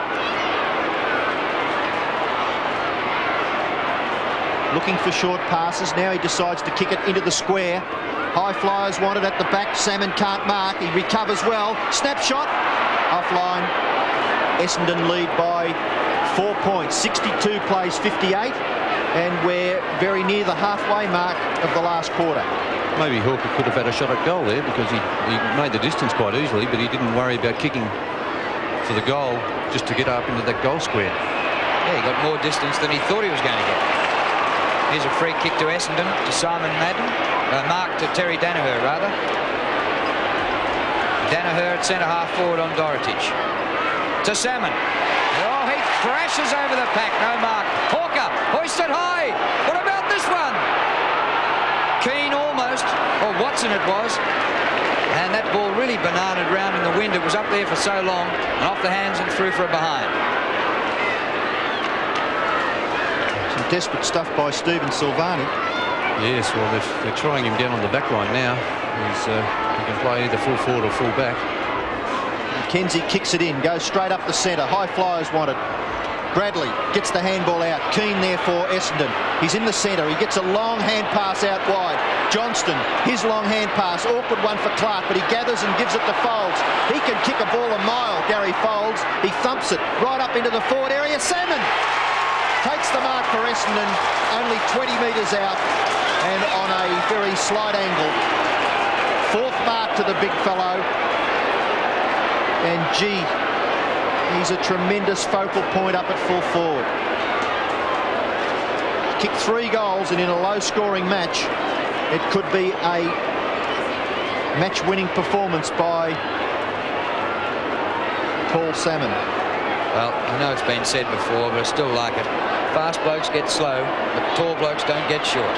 Looking for short passes. Now he decides to kick it into the square. High flyers wanted at the back. Salmon can't mark. He recovers well. Snapshot. Offline. Essendon lead by 4 points. 62 plays 58. And we're very near the halfway mark of the last quarter. Maybe Hawker could have had a shot at goal there because he made the distance quite easily, but he didn't worry about kicking for the goal just to get up into that goal square. Yeah, he got more distance than he thought he was going to get. Here's a free kick to Essendon, to Simon Madden. Mark to Terry Danaher, rather. Danaher at centre-half forward on Dorotic. To Salmon. Oh, he crashes over the pack. No mark. Hawker, hoisted high. What about this one? Keane almost, or Watson it was, and that ball really bananaed round in the wind. It was up there for so long, and off the hands and through for a behind. Some desperate stuff by Stephen Silvani. Yes, well, they're trying him down on the back line now. He can play either full forward or full back. Mackenzie kicks it in, goes straight up the centre. High flyers wanted. Bradley gets the handball out. Keane there for Essendon. He's in the centre. He gets a long hand pass out wide. Johnston, his long hand pass. Awkward one for Clark, but he gathers and gives it to Folds. He can kick a ball a mile, Gary Folds. He thumps it right up into the forward area. Salmon takes the mark for Essendon, only 20 metres out and on a very slight angle. Fourth mark to the big fellow. And gee, he's a tremendous focal point up at full forward. Kicked 3 goals, and in a low-scoring match, it could be a match-winning performance by Paul Salmon. Well, I know it's been said before, but I still like it. Fast blokes get slow, but tall blokes don't get short.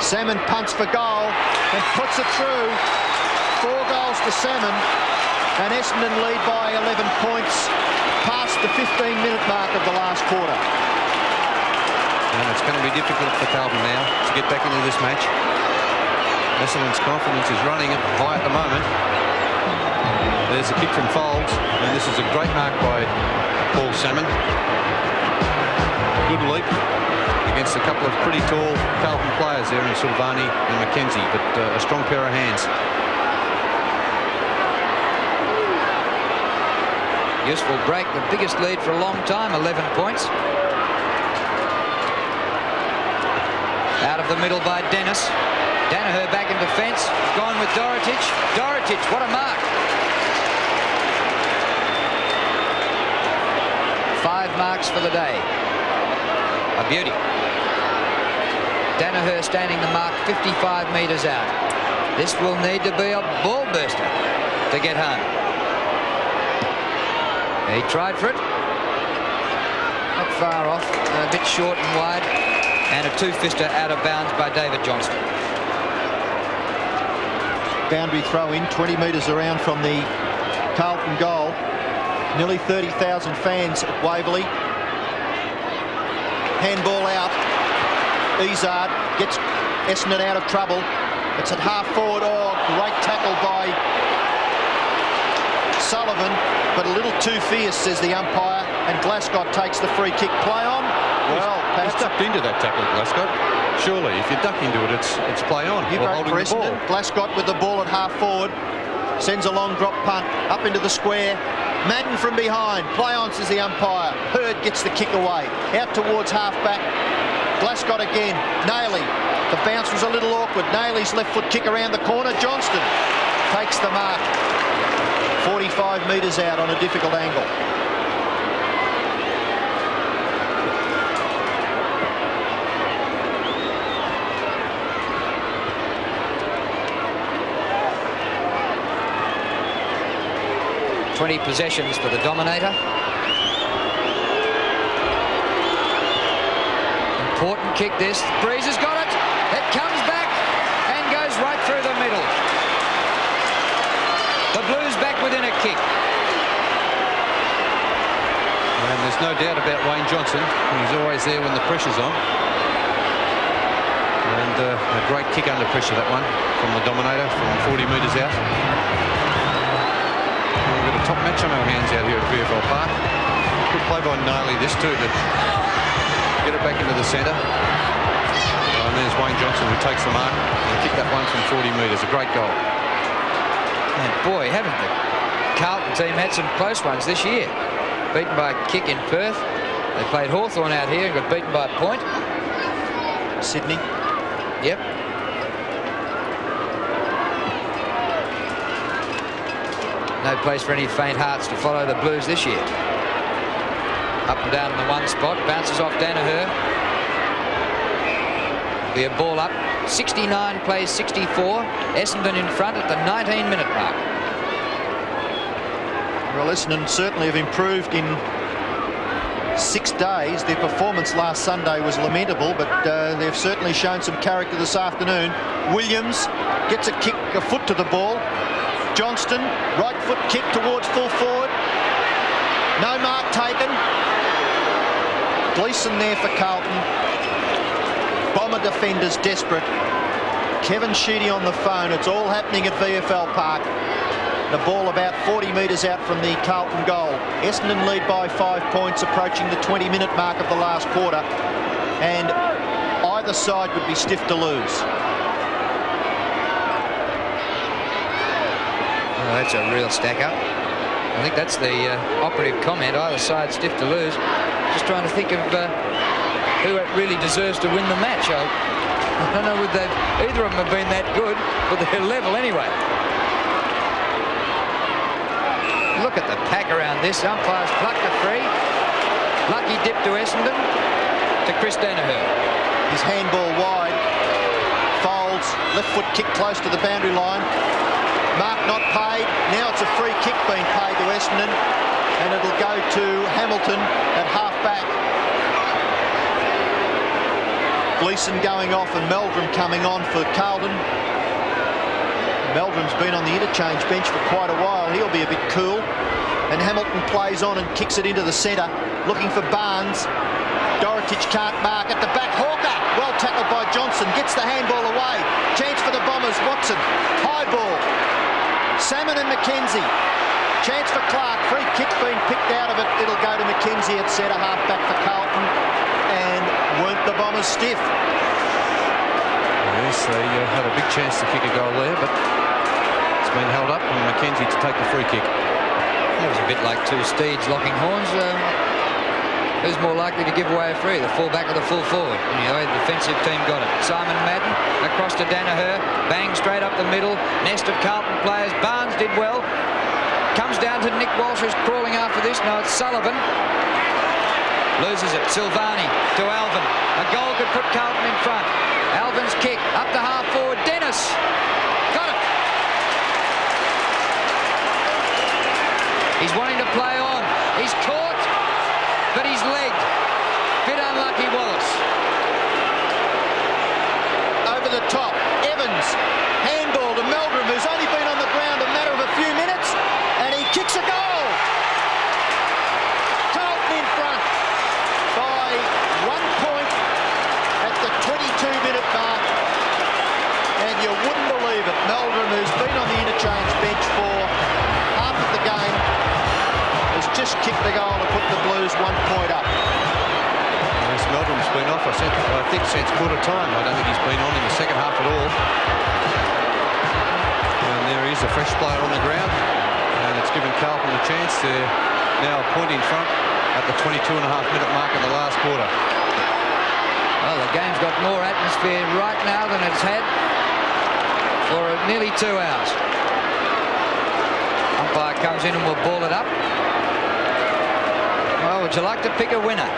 Salmon punts for goal and puts it through. 4 goals to Salmon, and Essendon lead by 11 points past the 15-minute mark of the last quarter. And it's going to be difficult for Carlton now to get back into this match. Essendon's confidence is running high at the moment. There's a kick from Folds, and this is a great mark by Paul Salmon. Good leap against a couple of pretty tall Carlton players there in Silvani and Mackenzie, but a strong pair of hands. Useful break, the biggest lead for a long time, 11 points. Out of the middle by Dennis. Danaher back in defence. Gone with Dorotic. Dorotic, what a mark. 5 marks for the day. A beauty. Danaher standing the mark 55 metres out. This will need to be a ball burster to get home. He tried for it. Not far off, a bit short and wide. And a two-fister out of bounds by David Johnston. Boundary throw in, 20 metres around from the Carlton goal. Nearly 30,000 fans at Waverley. Handball out. Izzard gets Essendon out of trouble. It's at half forward. Oh, great tackle by Sullivan, but a little too fierce, says the umpire, and Glasgow takes the free kick. Play on. Well, he's ducked into that tackle, Glasgow. Surely, if you duck into it, it's play on. You vote for Essendon. Glasgow with the ball at half forward. Sends a long drop punt up into the square. Madden from behind. Play on, says the umpire. Hurd gets the kick away. Out towards half back. Glasgow again. Nailey. The bounce was a little awkward. Nailey's left foot kick around the corner. Johnston takes the mark. 45 metres out on a difficult angle. Possessions for the Dominator. Important kick this. Breeze has got it. It comes back and goes right through the middle. The Blues back within a kick. And there's no doubt about Wayne Johnson. He's always there when the pressure's on. And a great kick under pressure, that one, from the Dominator from 40 metres out. We've got a top match on our hands out here at VFL Park. Good play by Nailey this too to get it back into the centre. And there's Wayne Johnson who takes the mark and kicked that one from 40 metres. A great goal. And boy, haven't the Carlton team had some close ones this year. Beaten by a kick in Perth. They played Hawthorn out here and got beaten by a point. Sydney. Yep. No place for any faint hearts to follow the Blues this year. Up and down in the one spot. Bounces off Danaher. Be a ball up. 69 plays 64. Essendon in front at the 19-minute mark. Well, Essendon certainly have improved in 6 days. Their performance last Sunday was lamentable, but they've certainly shown some character this afternoon. Williams gets a foot to the ball. Johnston, right foot kick towards full forward. No mark taken. Gleeson there for Carlton. Bomber defenders desperate. Kevin Sheedy on the phone. It's all happening at VFL Park. The ball about 40 metres out from the Carlton goal. Essendon lead by 5 points, approaching the 20-minute mark of the last quarter. And either side would be stiff to lose. Oh, that's a real stack up. I think that's the operative comment. Either side stiff to lose. Just trying to think of who really deserves to win the match. I don't know whether either of them have been that good, but they're level anyway. Look at the pack around this. Umpires plucked a free. Lucky dip to Essendon, to Chris Danaher. His handball wide. Folds, left foot kick close to the boundary line. Mark not paid. Now it's a free kick being paid to Essendon, and it'll go to Hamilton at half back. Gleeson going off and Meldrum coming on for Carlton. Meldrum's been on the interchange bench for quite a while. He'll be a bit cool. And Hamilton plays on and kicks it into the centre, looking for Barnes. Dorotich can't mark at the back. Hawker, well tackled by Johnson, gets the handball away. Chance for the Bombers. Watson, high ball. Salmon and McKenzie. Chance for Clark. Free kick being picked out of it. It'll go to McKenzie at centre, half back for Carlton. And weren't the Bombers stiff? Yes, they had a big chance to kick a goal there, but it's been held up, and McKenzie to take the free kick. That was a bit like two steeds locking horns. Who's more likely to give away a free, the full-back or the full-forward? Anyway, the defensive team got it. Simon Madden across to Danaher. Bang straight up the middle. Nest of Carlton players. Barnes did well. Comes down to Nick Walsh, who's crawling after this. No, it's Sullivan. Loses it. Silvani to Alvin. A goal could put Carlton in front. Alvin's kick up to half forward. Dennis got it. He's wanting to play on. He's caught, but he's legged. Bit unlucky, Wallace. Over the top, Evans, handball to Meldrum, who's only been on the ground a matter of a few minutes, and he kicks a goal. Carlton in front by 1 point at the 22-minute mark, and you wouldn't believe it. Meldrum, who's been on the interchange bench for half of the game, has just kicked the goal to put the Blues 1 point up. Yes, Meldrum's been off, I think, since quarter time. I don't think he's been on in the second half at all. And there he is, a fresh player on the ground. And it's given Carlton a chance. They're now a point in front at the 22.5-minute mark of the last quarter. Well, the game's got more atmosphere right now than it's had for nearly 2 hours. Umpire comes in and will ball it up. Well, would you like to pick a winner?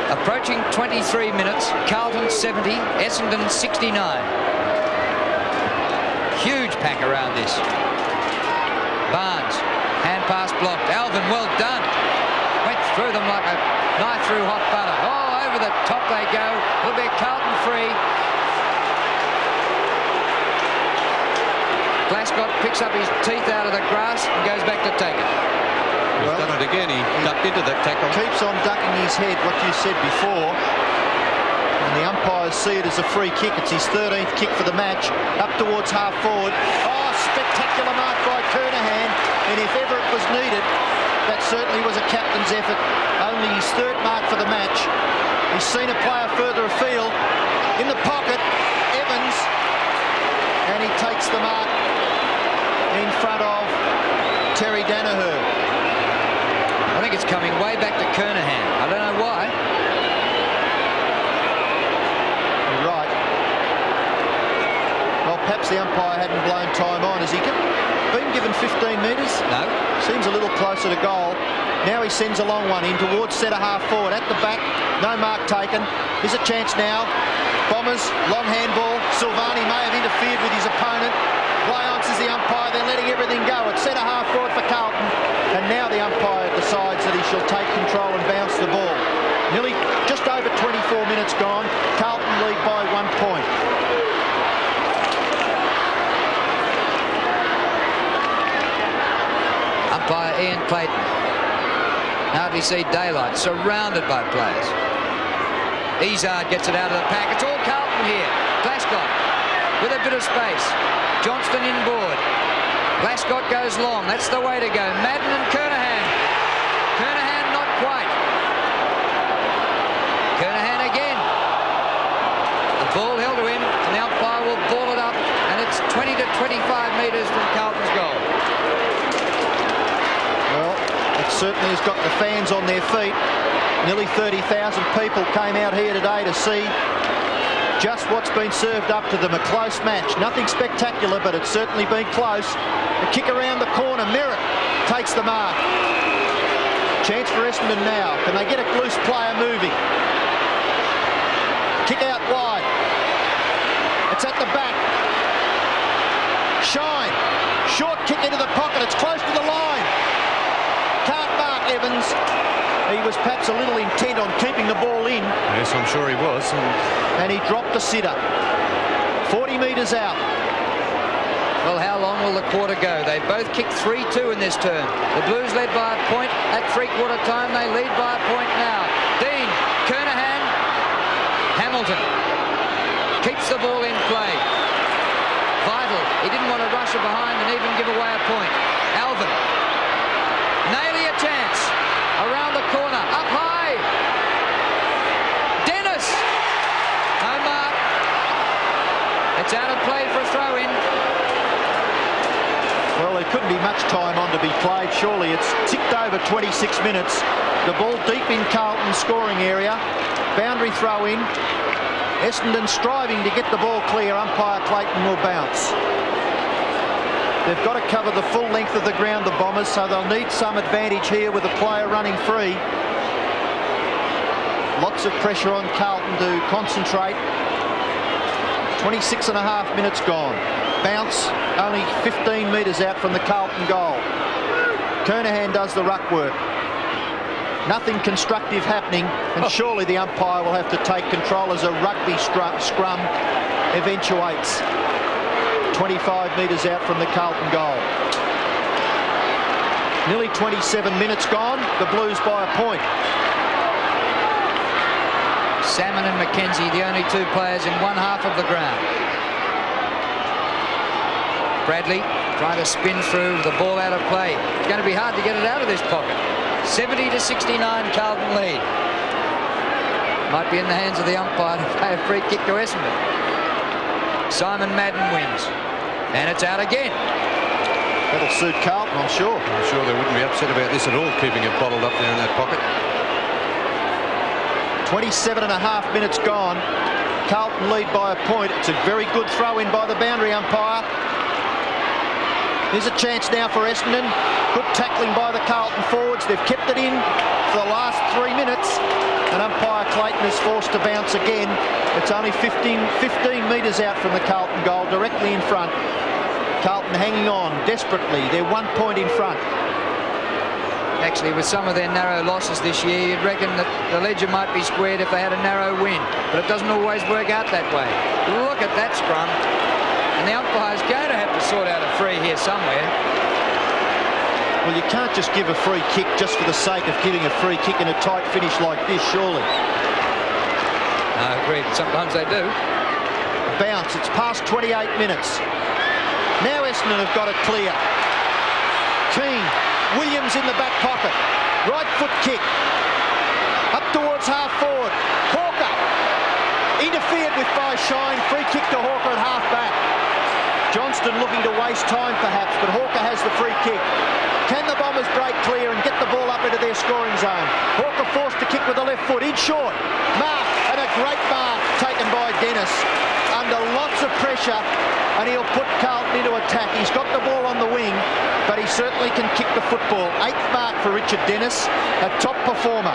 Approaching 23 minutes, Carlton 70, Essendon 69. Huge pack around this. Barnes, hand pass blocked. Alvin, well done. Went through them like a knife through hot butter. Oh, over the top they go. It'll be a Carlton free. Glasgow picks up his teeth out of the grass and goes back to take it. He's done it again. He ducked into that tackle. Keeps on ducking his head, what you said before. And the umpires see it as a free kick. It's his 13th kick for the match. Up towards half forward. Oh, spectacular mark by Kernahan. And if ever it was needed, that certainly was a captain's effort. Only his 3rd mark for the match. He's seen a player further afield. In the pocket, Evans. And he takes the mark in front of Terry Danaher. I think it's coming way back to Kernahan. I don't know why. You're right. Well, perhaps the umpire hadn't blown time on. Has he been given 15 metres? No. Seems a little closer to goal. Now he sends a long one in towards centre half forward. At the back, no mark taken. Here's a chance now. Bombers, long handball. Silvani may have interfered with his opponent. Play on, says the umpire. They're letting everything go. It's centre half forward for Carlton. And now the umpire decides that he shall take control and bounce the ball. Nearly just over 24 minutes gone. Carlton lead by 1 point. Umpire Ian Clayton. Hardly see daylight. Surrounded by players. Izard gets it out of the pack. It's all Carlton here. Glasgow with a bit of space. Johnston inboard. Glasgow goes long. That's the way to go. Madden and Kernahan. Kernahan not quite. Kernahan again. The ball held to him, and the umpire will ball it up, and it's 20 to 25 metres from Carlton's goal. Well, it certainly has got the fans on their feet. Nearly 30,000 people came out here today to see just what's been served up to them. A close match. Nothing spectacular, but it's certainly been close. A kick around the corner. Merritt takes the mark. Chance for Essendon now. Can they get a loose player moving? Kick out wide. It's at the back. Shine. Short kick into the pocket. It's close to the line. Can't mark Evans. He was perhaps a little intent on keeping the ball in. Yes, I'm sure he was. And he dropped the sitter. 40 metres out. Well, how long will the quarter go? They both kicked 3-2 in this turn. The Blues led by a point at three-quarter time. They lead by a point now. Dean, Kernahan, Hamilton keeps the ball in play. Vital. He didn't want to rush it behind and even give away a point. Alvin. Naily a chance. Around the corner. Up high. Dennis. No mark. It's out of play for a throw-in. Well, there couldn't be much time on to be played. Surely it's ticked over 26 minutes. The ball deep in Carlton's scoring area. Boundary throw in. Essendon striving to get the ball clear. Umpire Clayton will bounce. They've got to cover the full length of the ground, the Bombers, so they'll need some advantage here with a player running free. Lots of pressure on Carlton to concentrate. 26 and a half minutes gone. Bounce only 15 metres out from the Carlton goal. Kernahan does the ruck work. Nothing constructive happening, and surely the umpire will have to take control as a rugby scrum eventuates. 25 metres out from the Carlton goal. Nearly 27 minutes gone. The Blues by a point. Salmon and McKenzie, the only two players in one half of the ground. Bradley trying to spin through, the ball out of play. It's going to be hard to get it out of this pocket. 70-69 Carlton lead. Might be in the hands of the umpire to play a free kick to Essendon. Simon Madden wins. And it's out again. That'll suit Carlton, I'm sure. I'm sure they wouldn't be upset about this at all, keeping it bottled up there in that pocket. 27 and a half minutes gone. Carlton lead by a point. It's a very good throw in by the boundary umpire. Here's a chance now for Essendon. Good tackling by the Carlton forwards. They've kept it in for the last 3 minutes. And umpire Clayton is forced to bounce again. It's only 15 metres out from the Carlton goal, directly in front. Carlton hanging on desperately. They're 1 point in front. Actually, with some of their narrow losses this year, you'd reckon that the ledger might be squared if they had a narrow win. But it doesn't always work out that way. Look at that scrum. And the umpire's going to have to sort out a free here somewhere. Well, you can't just give a free kick just for the sake of giving a free kick in a tight finish like this, surely. No, agreed. Sometimes they do. Bounce. It's past 28 minutes. Now Essendon have got it clear. Keane. Williams in the back pocket. Right foot kick. Up towards half forward. Hawker. Interfered with by Shine. Free kick to Hawker at half back. Johnston looking to waste time perhaps, but Hawker has the free kick. Can the Bombers break clear and get the ball up into their scoring zone? Hawker forced to kick with the left foot. In short. Mark, and a great mark taken by Dennis. Under lots of pressure, and he'll put Carlton into attack. He's got the ball on the wing, but he certainly can kick the football. 8th mark for Richard Dennis, a top performer.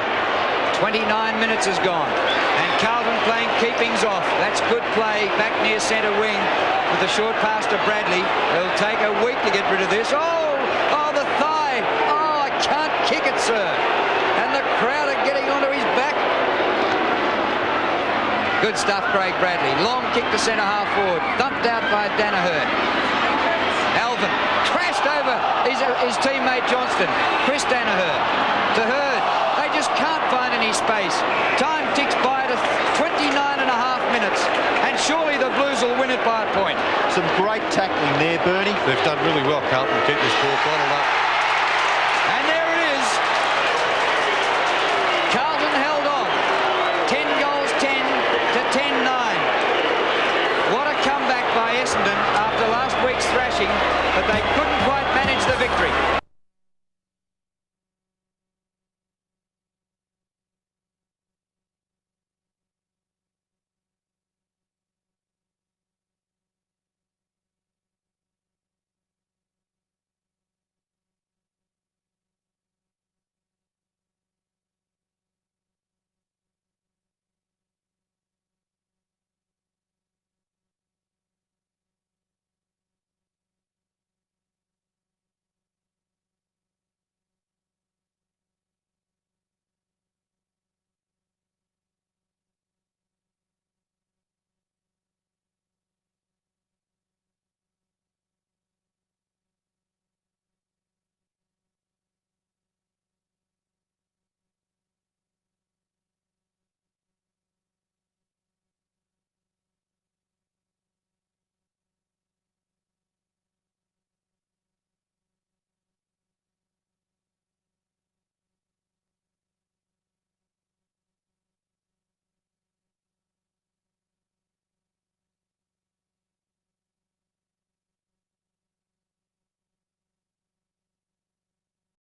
29 minutes is gone, and Carlton playing keepings off. That's good play back near centre wing with a short pass to Bradley. It'll take a week to get rid of this. Oh, the thigh. Oh, I can't kick it, sir. And the crowd are getting onto his back. Good stuff, Craig Bradley. Long kick to centre half forward. Thumped out by Danaher. Alvin crashed over his teammate Johnston. Chris Danaher to Hurd. They just can't find any space. Time ticks by to 29 and a half minutes. And surely the Blues will win it by a point. Some great tackling there, Bernie. They've done really well, Carlton, to keep this ball bottled up. And there it is. Carlton